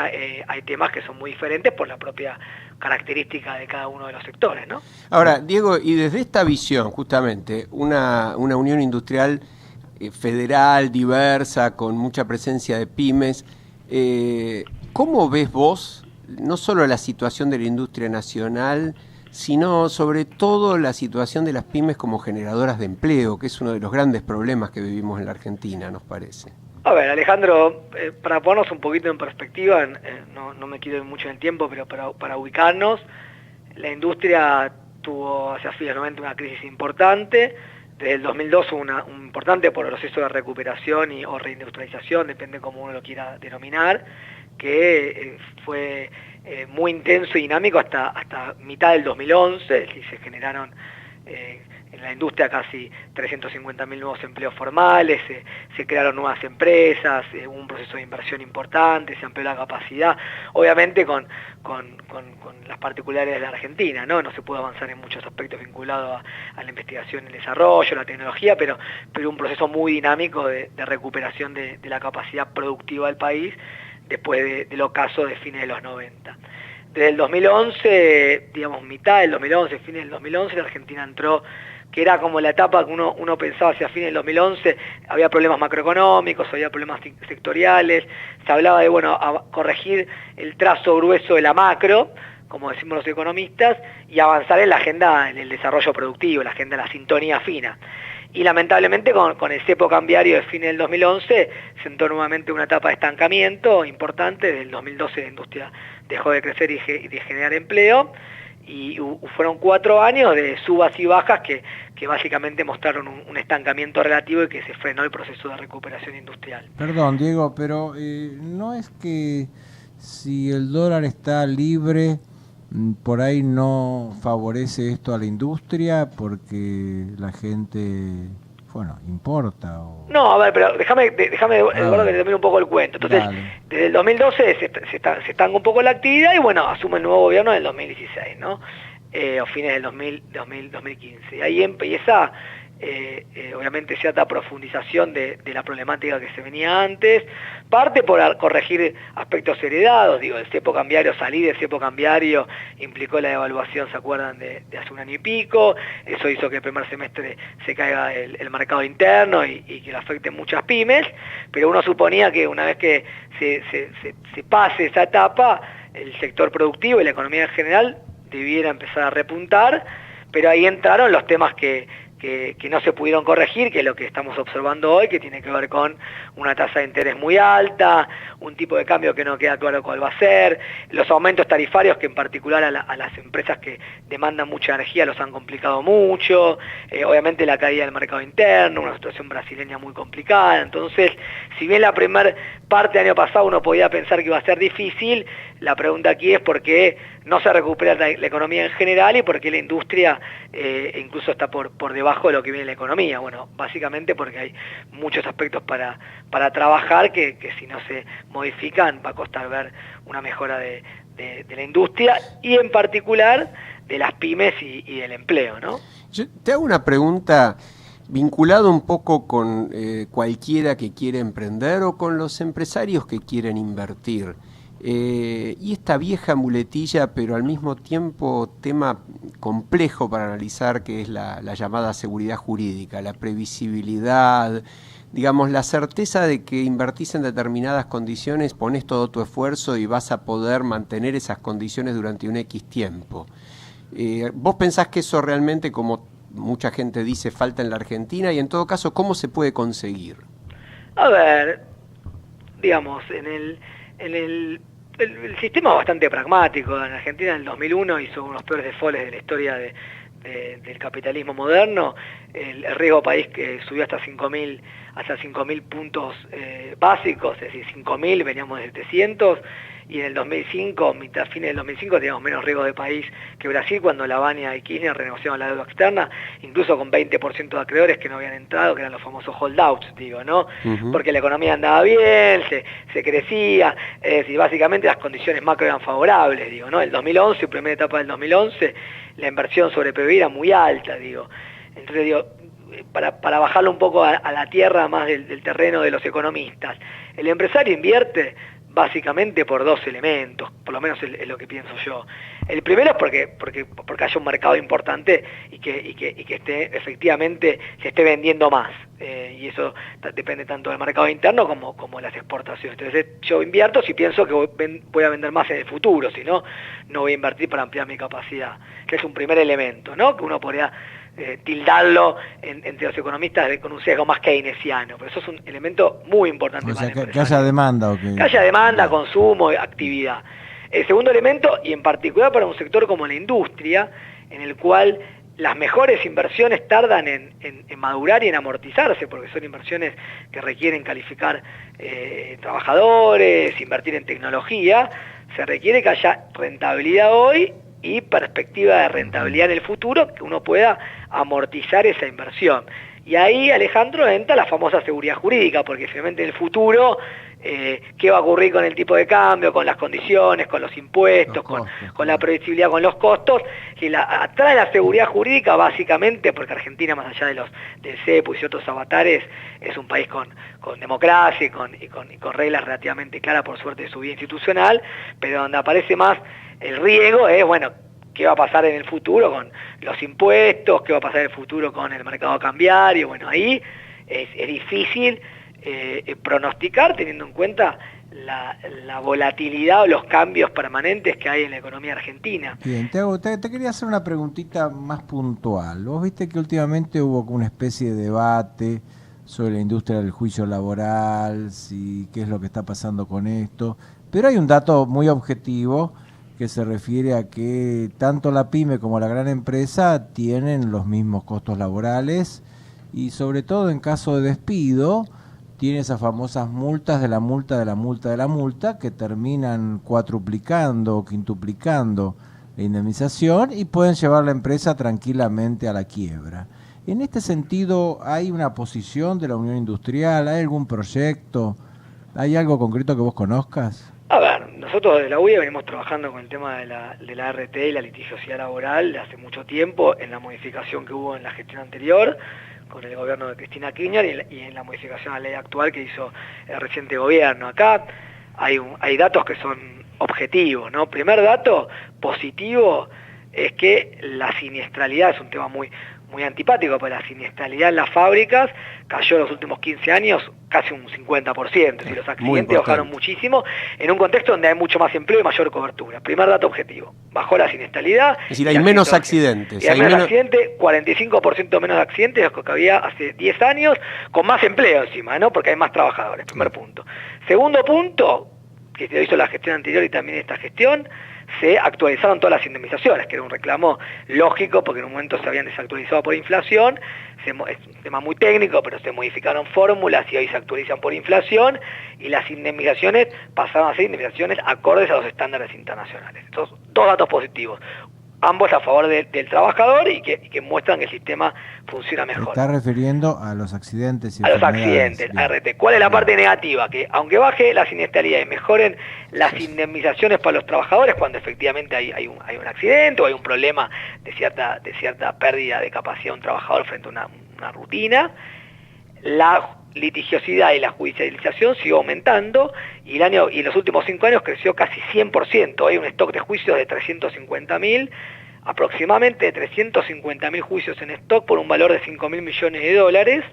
hay temas que son muy diferentes por la propia característica de cada uno de los sectores, ¿no? Ahora, Diego, y desde esta visión, justamente, una unión industrial federal, diversa, con mucha presencia de pymes, ¿cómo ves vos no solo la situación de la industria nacional, sino sobre todo la situación de las pymes como generadoras de empleo, que es uno de los grandes problemas que vivimos en la Argentina, nos parece? A ver, Alejandro, para ponernos un poquito en perspectiva, no me quiero ir mucho en el tiempo, pero para ubicarnos, la industria tuvo hacia fines de los 90 una crisis importante. Desde el 2002 hubo un importante proceso de recuperación o reindustrialización, depende cómo uno lo quiera denominar, que fue muy intenso y dinámico hasta mitad del 2011, y se generaron en la industria casi 350.000 nuevos empleos formales, se crearon nuevas empresas, hubo un proceso de inversión importante, se amplió la capacidad, obviamente con las particularidades de la Argentina, ¿no? No se puede avanzar en muchos aspectos vinculados a la investigación y el desarrollo, la tecnología, pero un proceso muy dinámico de recuperación de la capacidad productiva del país después del ocaso de fines de los 90. Desde el 2011, digamos mitad del 2011, fines del 2011, la Argentina entró, que era como la etapa que uno pensaba hacia fines del 2011, había problemas macroeconómicos, había problemas sectoriales, se hablaba de, corregir el trazo grueso de la macro, como decimos los economistas, y avanzar en la agenda, en el desarrollo productivo, la agenda de la sintonía fina. Y lamentablemente con el cepo cambiario de fines del 2011 se entró nuevamente una etapa de estancamiento importante. Desde el 2012 la industria dejó de crecer y de generar empleo, y fueron 4 años de subas y bajas que básicamente mostraron un estancamiento relativo y que se frenó el proceso de recuperación industrial. Perdón, Diego, pero ¿no es que si el dólar está libre, por ahí no favorece esto a la industria porque la gente, importa? No, a ver, pero déjame Eduardo, que te termine un poco el cuento. Entonces, desde el 2012 se estanca un poco la actividad y asume el nuevo gobierno en el 2016, ¿no? O fines del 2015. Y ahí empieza, obviamente, cierta profundización de la problemática que se venía antes, parte por corregir aspectos heredados, el cepo cambiario, salir del cepo cambiario implicó la devaluación, ¿se acuerdan?, de hace un año y pico. Eso hizo que el primer semestre se caiga el mercado interno y que le afecte muchas pymes, pero uno suponía que una vez que se pase esa etapa, el sector productivo y la economía en general debiera empezar a repuntar, pero ahí entraron los temas que no se pudieron corregir, que es lo que estamos observando hoy, que tiene que ver con una tasa de interés muy alta, un tipo de cambio que no queda claro cuál va a ser, los aumentos tarifarios que en particular a las empresas que demandan mucha energía los han complicado mucho, obviamente la caída del mercado interno, una situación brasileña muy complicada. Entonces, si bien la primera parte del año pasado uno podía pensar que iba a ser difícil, la pregunta aquí es por qué no se recupera la economía en general y por qué la industria incluso está por debajo de lo que viene la economía. Bueno, básicamente porque hay muchos aspectos para trabajar que si no se modifican va a costar ver una mejora de la industria y en particular de las pymes y del empleo, ¿no? Yo te hago una pregunta vinculado un poco con cualquiera que quiere emprender o con los empresarios que quieren invertir. Y esta vieja muletilla, pero al mismo tiempo tema complejo para analizar, que es la llamada seguridad jurídica, la previsibilidad, digamos, la certeza de que invertís en determinadas condiciones, pones todo tu esfuerzo y vas a poder mantener esas condiciones durante un X tiempo. ¿Vos pensás que eso realmente, como mucha gente dice, falta en la Argentina? Y en todo caso, ¿cómo se puede conseguir? A ver, digamos, el sistema es bastante pragmático. En Argentina en el 2001 hizo unos peores defaults de la historia del capitalismo moderno. El riesgo país que subió hasta 5.000 puntos básicos, es decir, 5.000, veníamos de 700, y en el 2005, fines del 2005, teníamos menos riesgo de país que Brasil cuando Lavagna y Kirchner renegociaron la deuda externa, incluso con 20% de acreedores que no habían entrado, que eran los famosos holdouts, ¿no? Uh-huh. Porque la economía andaba bien, se crecía, y básicamente las condiciones macro eran favorables, ¿no? El 2011, primera etapa del 2011, la inversión sobre PBI era muy alta, Entonces, para bajarlo un poco a la tierra más del terreno de los economistas, el empresario invierte básicamente por 2 elementos, por lo menos es lo que pienso yo. El primero es porque haya un mercado importante y que efectivamente se esté vendiendo más, y eso depende tanto del mercado interno como las exportaciones. Entonces yo invierto si pienso que voy a vender más en el futuro, si no voy a invertir para ampliar mi capacidad. Ese es un primer elemento, ¿no? Que uno podría tildarlo entre los economistas con un sesgo más keynesiano, pero eso es un elemento muy importante. O sea, que haya demanda. ¿O que haya demanda, consumo, actividad. El segundo elemento, y en particular para un sector como la industria, en el cual las mejores inversiones tardan en madurar y en amortizarse, porque son inversiones que requieren calificar trabajadores, invertir en tecnología, se requiere que haya rentabilidad hoy y perspectiva de rentabilidad en el futuro, que uno pueda amortizar esa inversión. Y ahí, Alejandro, entra la famosa seguridad jurídica, porque finalmente en el futuro qué va a ocurrir con el tipo de cambio, con las condiciones, con los impuestos, con la previsibilidad, con los costos, que atrae la seguridad jurídica básicamente porque Argentina, más allá del CEPUS y otros avatares, es un país con democracia y con reglas relativamente claras, por suerte, de su vida institucional, pero donde aparece más el riesgo es, bueno, qué va a pasar en el futuro con los impuestos, qué va a pasar en el futuro con el mercado cambiario. Bueno, ahí es difícil pronosticar teniendo en cuenta la volatilidad o los cambios permanentes que hay en la economía argentina. Bien, te quería hacer una preguntita más puntual. Vos viste que últimamente hubo una especie de debate sobre la industria del juicio laboral, si qué es lo que está pasando con esto, pero hay un dato muy objetivo que se refiere a que tanto la pyme como la gran empresa tienen los mismos costos laborales y sobre todo en caso de despido tiene esas famosas multas de la multa de la multa de la multa que terminan cuatruplicando o quintuplicando la indemnización y pueden llevar la empresa tranquilamente a la quiebra. En este sentido, ¿hay una posición de la Unión Industrial? ¿Hay algún proyecto? ¿Hay algo concreto que vos conozcas? A ver, nosotros de la UIA venimos trabajando con el tema de la RT y la litigiosidad laboral de hace mucho tiempo, en la modificación que hubo en la gestión anterior, con el gobierno de Cristina Kirchner y en la modificación a la ley actual que hizo el reciente gobierno. Acá hay datos que son objetivos, ¿no? Primer dato positivo es que la siniestralidad es un tema muy antipático, porque la siniestralidad en las fábricas cayó en los últimos 15 años casi un 50%, si los accidentes bajaron muchísimo, en un contexto donde hay mucho más empleo y mayor cobertura. Primer dato objetivo, bajó la siniestralidad. Es decir, hay menos accidentes. Y hay menos accidentes, 45% menos accidentes de los que había hace 10 años, con más empleo encima, ¿no? Porque hay más trabajadores, primer punto. Segundo punto, que se hizo la gestión anterior y también esta gestión, se actualizaron todas las indemnizaciones, que era un reclamo lógico porque en un momento se habían desactualizado por inflación, es un tema muy técnico, pero se modificaron fórmulas y hoy se actualizan por inflación y las indemnizaciones pasaron a ser indemnizaciones acordes a los estándares internacionales. Entonces, dos datos positivos, ambos a favor del trabajador y que muestran que el sistema funciona mejor. ¿Te estás refiriendo a los accidentes? A los accidentes, a RT. ¿Cuál es la parte negativa? Que aunque baje la siniestralidad y mejoren las indemnizaciones para los trabajadores cuando efectivamente hay un accidente o hay un problema de cierta pérdida de capacidad de un trabajador frente a una rutina, la litigiosidad y la judicialización siguió aumentando y en los últimos 5 años creció casi 100%. Hay un stock de juicios de 350.000, aproximadamente 350.000 juicios en stock por un valor de 5.000 millones de dólares,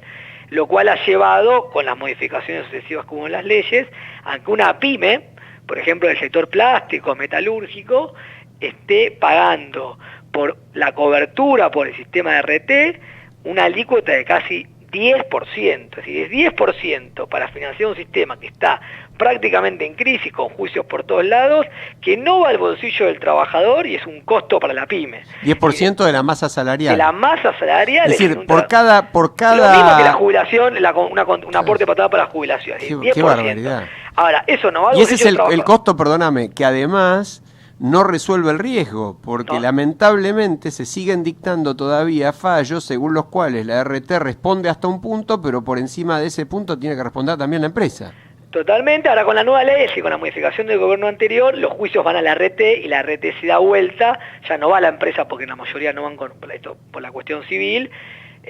lo cual ha llevado, con las modificaciones sucesivas que hubo en las leyes, a que una pyme, por ejemplo del sector plástico, metalúrgico, esté pagando por la cobertura por el sistema de RT una alícuota de casi 10%, es decir, es 10% para financiar un sistema que está prácticamente en crisis, con juicios por todos lados, que no va al bolsillo del trabajador y es un costo para la pyme. 10% de la masa salarial. De la masa salarial. Es decir, por cada... Lo mismo que la jubilación, un aporte patado para la jubilación. Qué barbaridad. Ahora, eso no va al bolsillo del trabajador. Y ese es el costo, perdóname, que además no resuelve el riesgo, porque lamentablemente se siguen dictando todavía fallos según los cuales la RT responde hasta un punto, pero por encima de ese punto tiene que responder también la empresa. Totalmente, ahora con la nueva ley y con la modificación del gobierno anterior, los juicios van a la RT y la RT se da vuelta, ya no va a la empresa porque la mayoría no van por la cuestión civil,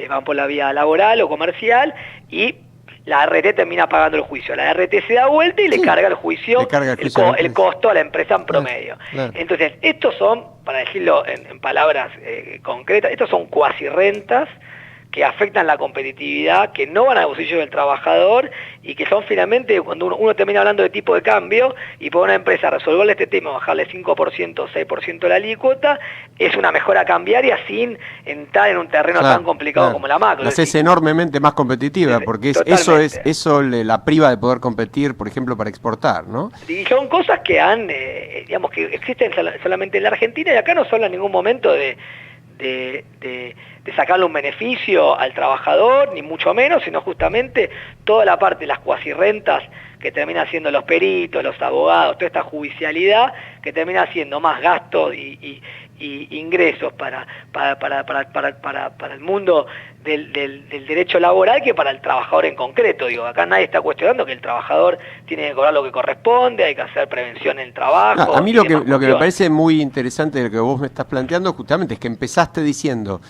van por la vía laboral o comercial y la RT termina pagando el juicio. La RT se da vuelta y le carga el juicio, el costo a la empresa en promedio. Claro. Entonces, estos son, para decirlo en palabras concretas, estos son cuasi rentas que afectan la competitividad, que no van al bolsillo del trabajador y que son finalmente, cuando uno termina hablando de tipo de cambio y por una empresa resolverle este tema, bajarle 5% o 6% la alícuota, es una mejora cambiaria sin entrar en un terreno tan complicado como la macro. La haces enormemente más competitiva, porque eso la priva de poder competir, por ejemplo, para exportar, ¿no? Y son cosas que digamos que existen solamente en la Argentina y acá no se habla en ningún momento de sacarle un beneficio al trabajador, ni mucho menos, sino justamente toda la parte de las cuasirrentas que termina siendo los peritos, los abogados, toda esta judicialidad que termina siendo más gastos y ingresos para el mundo del derecho laboral que para el trabajador en concreto. Digo, acá nadie está cuestionando que el trabajador tiene que cobrar lo que corresponde, hay que hacer prevención en el trabajo. A mí lo que me parece muy interesante de lo que vos me estás planteando justamente es que empezaste diciendo: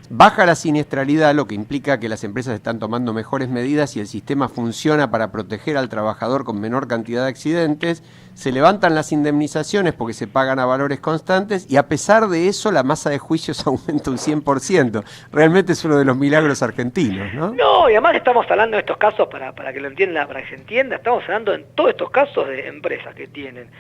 baja la siniestralidad, lo que implica que las empresas están tomando mejores medidas y el sistema funciona para proteger al trabajador con menor cantidad de accidentes, se levantan las indemnizaciones porque se pagan a valores constantes y a pesar de eso la masa de juicios aumenta un 100%. Realmente es uno de los milagros argentinos, ¿no? No, y además estamos hablando de estos casos, para que lo entienda, para que se entienda, estamos hablando en todos estos casos de empresas que tienen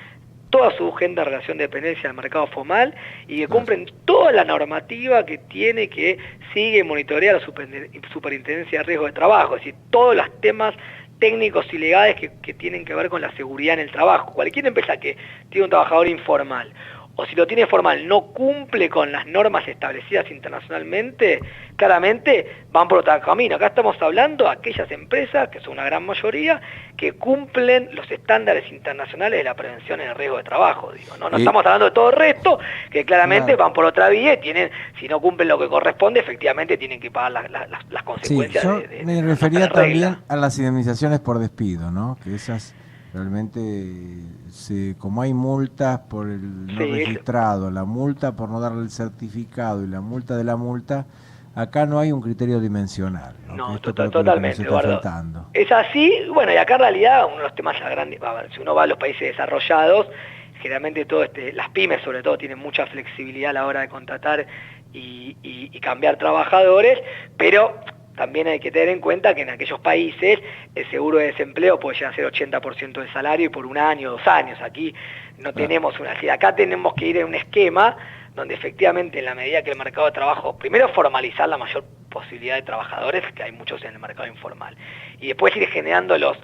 toda su agenda de relación de dependencia del mercado formal y que cumplen toda la normativa que tiene, que sigue y monitorea la Superintendencia de Riesgo de Trabajo, es decir, todos los temas técnicos y legales que tienen que ver con la seguridad en el trabajo. Cualquier empresa que tiene un trabajador informal, o si lo tiene formal, no cumple con las normas establecidas internacionalmente, claramente van por otro camino. Acá estamos hablando de aquellas empresas, que son una gran mayoría, que cumplen los estándares internacionales de la prevención en el riesgo de trabajo. Digo, no estamos hablando de todo el resto, que claramente van por otra vía y tienen, si no cumplen lo que corresponde, efectivamente tienen que pagar las consecuencias. Sí, yo me refería también a las indemnizaciones por despido, ¿no? Que esas realmente, como hay multas por el no registrado, la multa por no darle el certificado y la multa de la multa, acá no hay un criterio dimensional, ¿no? No, esto totalmente, Eduardo. Es así, bueno, y acá en realidad uno de los temas ya grandes, si uno va a los países desarrollados, generalmente las pymes sobre todo tienen mucha flexibilidad a la hora de contratar y cambiar trabajadores, pero también hay que tener en cuenta que en aquellos países el seguro de desempleo puede llegar a ser 80% del salario y por 1 año, 2 años. Aquí no tenemos acá tenemos que ir en un esquema donde efectivamente en la medida que el mercado de trabajo, primero formalizar la mayor posibilidad de trabajadores, que hay muchos en el mercado informal, y después ir generando los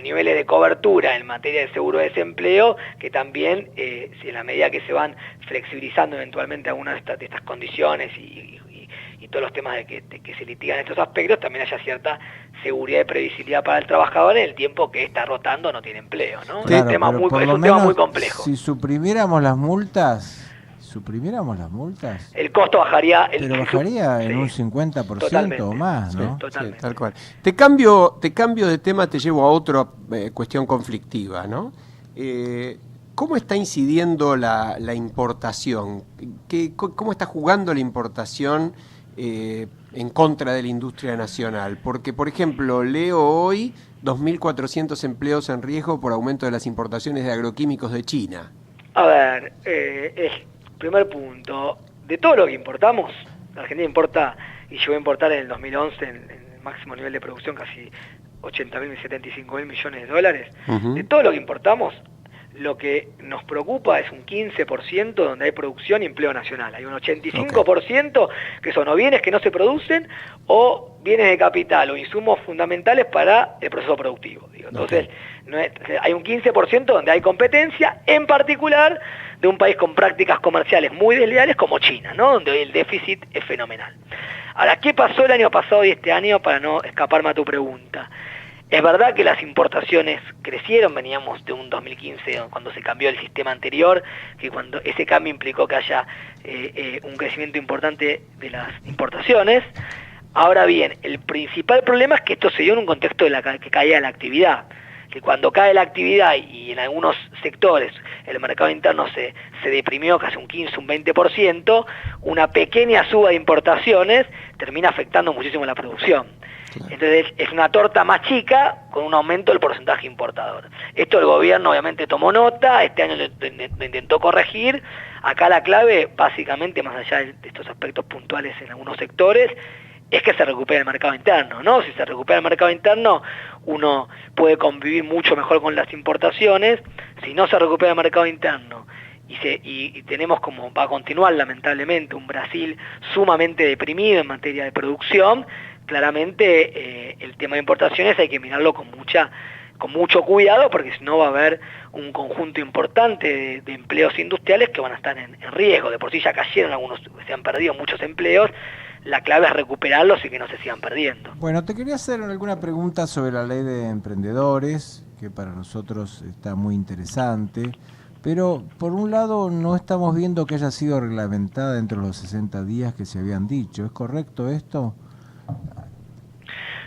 niveles de cobertura en materia de seguro de desempleo, que también, si en la medida que se van flexibilizando eventualmente algunas de estas condiciones y todos los temas de que se litigan estos aspectos, también haya cierta seguridad y previsibilidad para el trabajador en el tiempo que está rotando, no tiene empleo, ¿no? Claro, es un tema muy complejo. Si suprimiéramos las multas, el costo bajaría en un 50% o más, ¿no? Sí, totalmente. Sí, tal cual. Te cambio de tema, te llevo a otra cuestión conflictiva, ¿no? ¿Cómo está incidiendo la importación? ¿Cómo está jugando la importación en contra de la industria nacional? Porque, por ejemplo, leo hoy 2.400 empleos en riesgo por aumento de las importaciones de agroquímicos de China. A ver, primer punto, de todo lo que importamos, la Argentina importa, y llegó a importar en el 2011 en el máximo nivel de producción, casi 80.000, 75.000 millones de dólares. De todo lo que importamos, lo que nos preocupa es un 15% donde hay producción y empleo nacional. Hay un 85% que son o bienes que no se producen o bienes de capital o insumos fundamentales para el proceso productivo. Entonces, hay un 15% donde hay competencia, en particular de un país con prácticas comerciales muy desleales como China, ¿no? Donde hoy el déficit es fenomenal. Ahora, ¿qué pasó el año pasado y este año para no escaparme a tu pregunta? Es verdad que las importaciones crecieron, veníamos de un 2015 cuando se cambió el sistema anterior, que cuando ese cambio implicó que haya un crecimiento importante de las importaciones. Ahora bien, el principal problema es que esto se dio en un contexto de que caía la actividad, que cuando cae la actividad y en algunos sectores el mercado interno se deprimió casi un 15, un 20%, una pequeña suba de importaciones termina afectando muchísimo la producción. Entonces es una torta más chica con un aumento del porcentaje importador. Esto el gobierno obviamente tomó nota, este año lo intentó corregir. Acá la clave, básicamente, más allá de estos aspectos puntuales en algunos sectores, es que se recupere el mercado interno, ¿no? Si se recupera el mercado interno, uno puede convivir mucho mejor con las importaciones. Si no se recupera el mercado interno y tenemos, como va a continuar lamentablemente, un Brasil sumamente deprimido en materia de producción, claramente el tema de importaciones hay que mirarlo con mucho cuidado, porque si no va a haber un conjunto importante de empleos industriales que van a estar en riesgo. De por sí ya cayeron algunos, se han perdido muchos empleos. La clave es recuperarlos y que no se sigan perdiendo. Bueno, te quería hacer alguna pregunta sobre la ley de emprendedores, que para nosotros está muy interesante, Pero, por un lado, no estamos viendo que haya sido reglamentada dentro de los 60 días que se habían dicho. ¿Es correcto esto?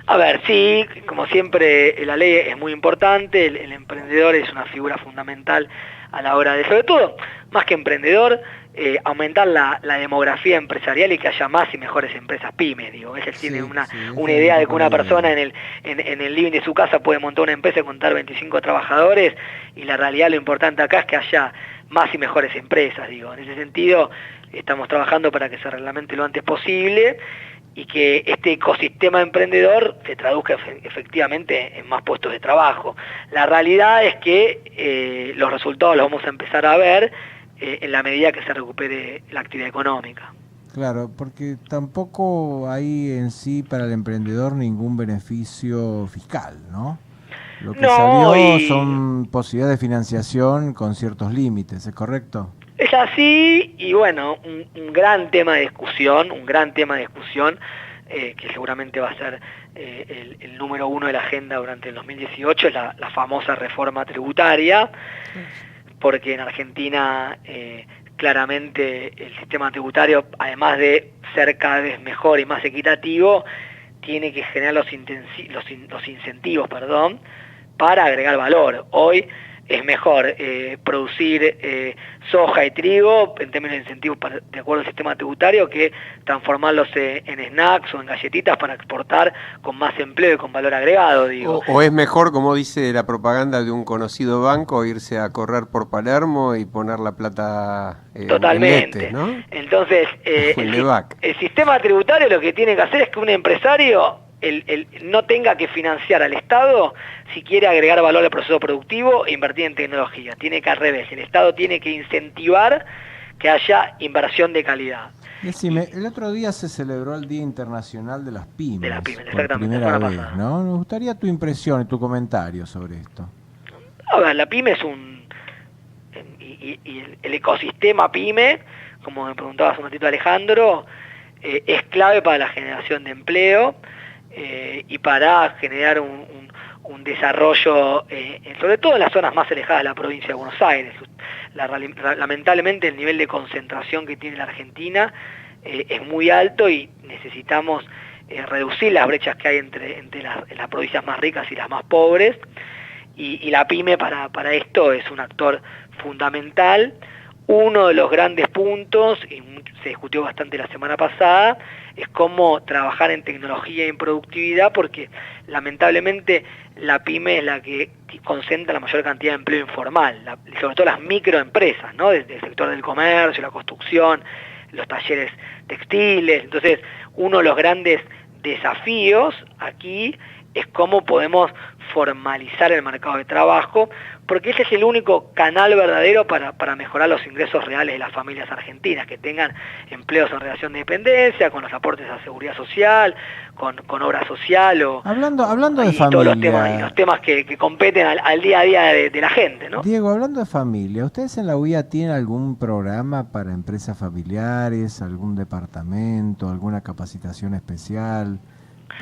A ver, sí, como siempre la ley es muy importante, el emprendedor es una figura fundamental a la hora de, sobre todo, más que emprendedor, aumentar la demografía empresarial y que haya más y mejores empresas pymes, digo. Ella tiene una idea de que una persona en el living de su casa puede montar una empresa y contar 25 trabajadores, y la realidad, lo importante acá es que haya más y mejores empresas, digo. En ese sentido, estamos trabajando para que se reglamente lo antes posible y que este ecosistema emprendedor se traduzca efectivamente en más puestos de trabajo. La realidad es que los resultados los vamos a empezar a ver en la medida que se recupere la actividad económica. Claro, porque tampoco hay en sí para el emprendedor ningún beneficio fiscal, ¿no? Lo que salió son posibilidades de financiación con ciertos límites, ¿es correcto? Es así, y bueno, un gran tema de discusión, que seguramente va a ser el número uno de la agenda durante el 2018, es la famosa reforma tributaria, porque en Argentina claramente el sistema tributario, además de ser cada vez mejor y más equitativo, tiene que generar los incentivos, para agregar valor. Hoy es mejor producir soja y trigo en términos de incentivos de acuerdo al sistema tributario que transformarlos en snacks o en galletitas para exportar con más empleo y con valor agregado, digo. O es mejor, como dice la propaganda de un conocido banco, irse a correr por Palermo y poner la plata totalmente, ¿no? Entonces, el sistema tributario lo que tiene que hacer es que un empresario no tenga que financiar al Estado si quiere agregar valor al proceso productivo e invertir en tecnología. Tiene que al revés, el Estado tiene que incentivar que haya inversión de calidad. Decime, el otro día se celebró el Día Internacional de las Pymes. De las pymes, por exactamente. Primera vez, ¿no? Me gustaría tu impresión y tu comentario sobre esto. A ver, la pyme es el ecosistema pyme, como me preguntaba hace un ratito Alejandro, es clave para la generación de empleo, y para generar un desarrollo, sobre todo en las zonas más alejadas de la provincia de Buenos Aires. Lamentablemente el nivel de concentración que tiene la Argentina es muy alto y necesitamos reducir las brechas que hay entre las provincias más ricas y las más pobres, y la pyme para esto es un actor fundamental. Uno de los grandes puntos, y se discutió bastante la semana pasada, es cómo trabajar en tecnología y en productividad, porque lamentablemente la pyme es la que concentra la mayor cantidad de empleo informal, sobre todo las microempresas, ¿no? Desde el sector del comercio, la construcción, los talleres textiles. Entonces, uno de los grandes desafíos aquí es cómo podemos formalizar el mercado de trabajo, porque ese es el único canal verdadero para mejorar los ingresos reales de las familias argentinas, que tengan empleos en relación de dependencia, con los aportes a seguridad social, con obra social, hablando de familia, todos los temas que competen al día a día de la gente, ¿no? Diego, hablando de familia, ¿ustedes en la UIA tienen algún programa para empresas familiares, algún departamento, alguna capacitación especial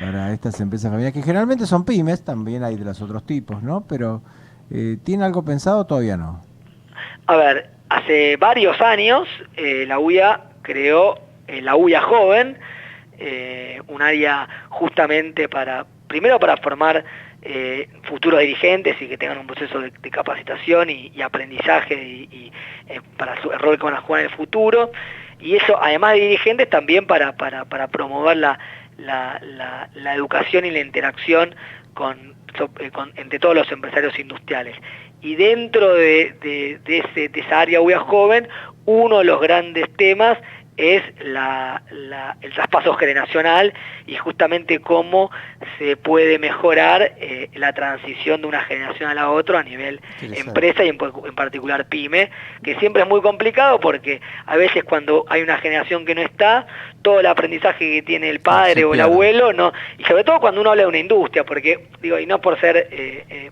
para estas empresas familiares, que generalmente son pymes, también hay de los otros tipos, ¿no? Pero ¿tiene algo pensado? Todavía no. A ver, hace varios años la UIA creó la UIA Joven, un área justamente primero para formar futuros dirigentes y que tengan un proceso de capacitación y aprendizaje y para el rol que van a jugar en el futuro, y eso además de dirigentes también para promover la educación y la interacción entre todos los empresarios industriales. Y dentro de esa área UIA Joven, uno de los grandes temas es el traspaso generacional y justamente cómo se puede mejorar la transición de una generación a la otra a nivel empresa y en particular pyme, que siempre es muy complicado porque a veces cuando hay una generación que no está, todo el aprendizaje que tiene el padre o el abuelo, no, y sobre todo cuando uno habla de una industria, porque digo, y no por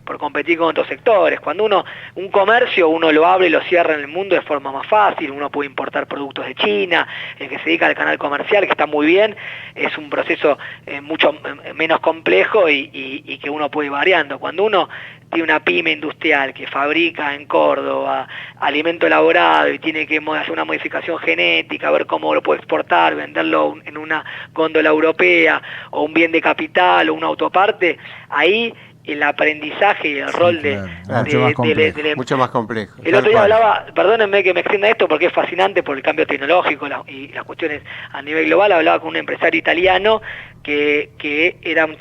por competir con otros sectores, cuando un comercio uno lo abre y lo cierra en el mundo de forma más fácil, uno puede importar productos de China, el que se dedica al canal comercial, que está muy bien, es un proceso mucho menos complejo y que uno puede ir variando. Cuando uno tiene una pyme industrial que fabrica en Córdoba alimento elaborado y tiene que hacer una modificación genética, ver cómo lo puede exportar, venderlo en una góndola europea, o un bien de capital o una autoparte, ahí el aprendizaje y el rol mucho más complejo. El otro día hablaba, perdónenme que me extienda esto porque es fascinante por el cambio tecnológico y las cuestiones a nivel global. Hablaba con un empresario italiano que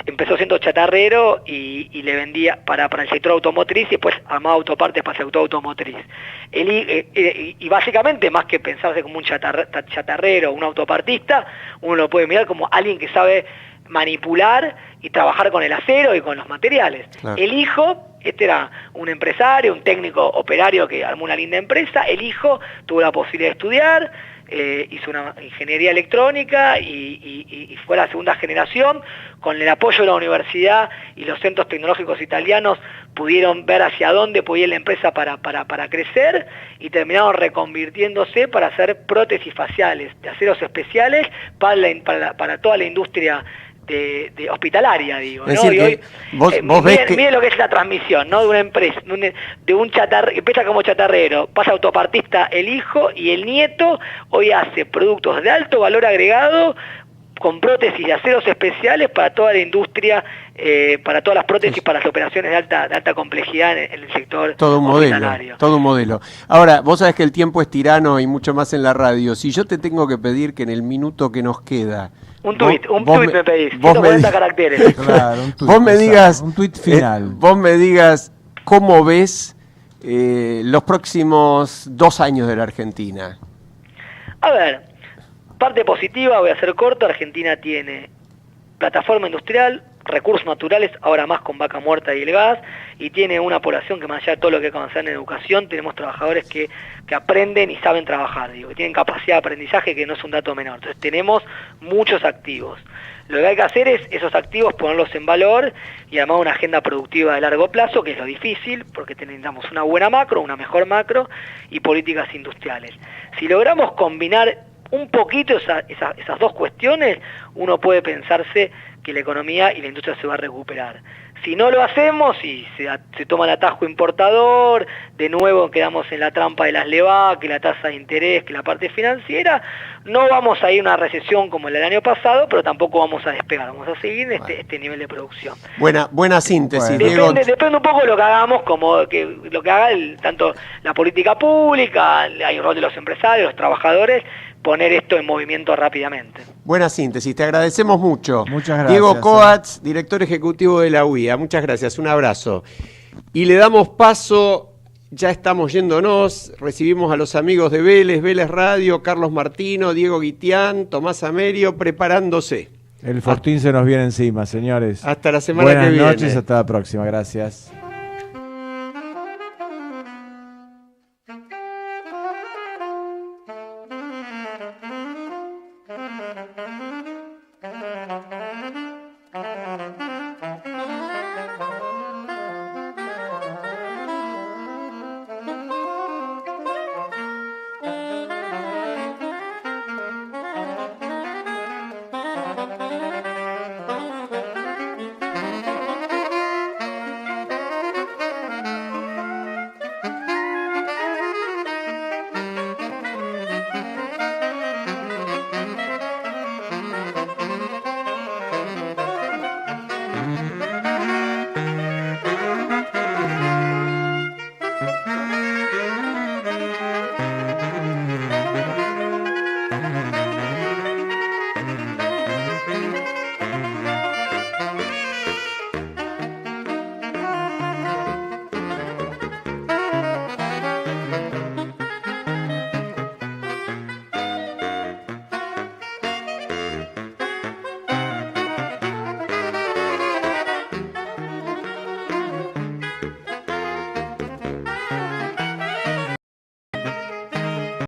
empezó siendo chatarrero y le vendía para el sector automotriz y después armaba autopartes para el sector automotriz. Y básicamente, más que pensarse como un chatarrero, un autopartista, uno lo puede mirar como alguien que sabe manipular y trabajar con el acero y con los materiales. Claro. El hijo, este era un empresario, un técnico operario que armó una linda empresa. El hijo tuvo la posibilidad de estudiar, hizo una ingeniería electrónica y fue la segunda generación. Con el apoyo de la universidad y los centros tecnológicos italianos pudieron ver hacia dónde podía ir la empresa para crecer y terminaron reconvirtiéndose para hacer prótesis faciales de aceros especiales para toda la industria de hospitalaria, digo, ¿no? Decir, y hoy, miren lo que es la transmisión, ¿no? De una empresa, de un chatarrero, empieza como chatarrero, pasa autopartista el hijo, y el nieto hoy hace productos de alto valor agregado con prótesis de aceros especiales para toda la industria, para todas las prótesis, para las operaciones de alta complejidad en el sector hospitalario. Todo un modelo. Ahora, vos sabés que el tiempo es tirano y mucho más en la radio. Si yo te tengo que pedir que en el minuto que nos queda... Un tuit me pedís, 140 caracteres. Claro, un tuit. Vos me digas... un tuit final. Vos me digas cómo ves los próximos 2 años de la Argentina. A ver, parte positiva, voy a ser corto. Argentina tiene plataforma industrial, recursos naturales, ahora más con Vaca Muerta y el gas, y tiene una población que, más allá de todo lo que avanzar en educación, tenemos trabajadores que aprenden y saben trabajar, que tienen capacidad de aprendizaje, que no es un dato menor. Entonces tenemos muchos activos. Lo que hay que hacer es esos activos ponerlos en valor y armar una agenda productiva de largo plazo, que es lo difícil, porque necesitamos una buena macro, una mejor macro y políticas industriales. Si logramos combinar un poquito esas dos cuestiones, uno puede pensarse que la economía y la industria se va a recuperar. Si no lo hacemos y se toma el atajo importador, de nuevo quedamos en la trampa de las LEVAC, que la tasa de interés, que la parte financiera, no vamos a ir a una recesión como la del año pasado, pero tampoco vamos a despegar, vamos a seguir en este nivel de producción. Buena síntesis, Diego. Depende un poco de lo que hagamos, lo que haga tanto la política pública, hay un rol de los empresarios, los trabajadores, poner esto en movimiento rápidamente. Buena síntesis, te agradecemos mucho. Muchas gracias. Diego Coats, director ejecutivo de la UIA, muchas gracias, un abrazo. Y le damos paso, ya estamos yéndonos, recibimos a los amigos de Vélez Radio, Carlos Martino, Diego Guitián, Tomás Amerio, preparándose. El Fortín se nos viene encima, señores. Hasta la semana que viene. Buenas noches, hasta la próxima, gracias.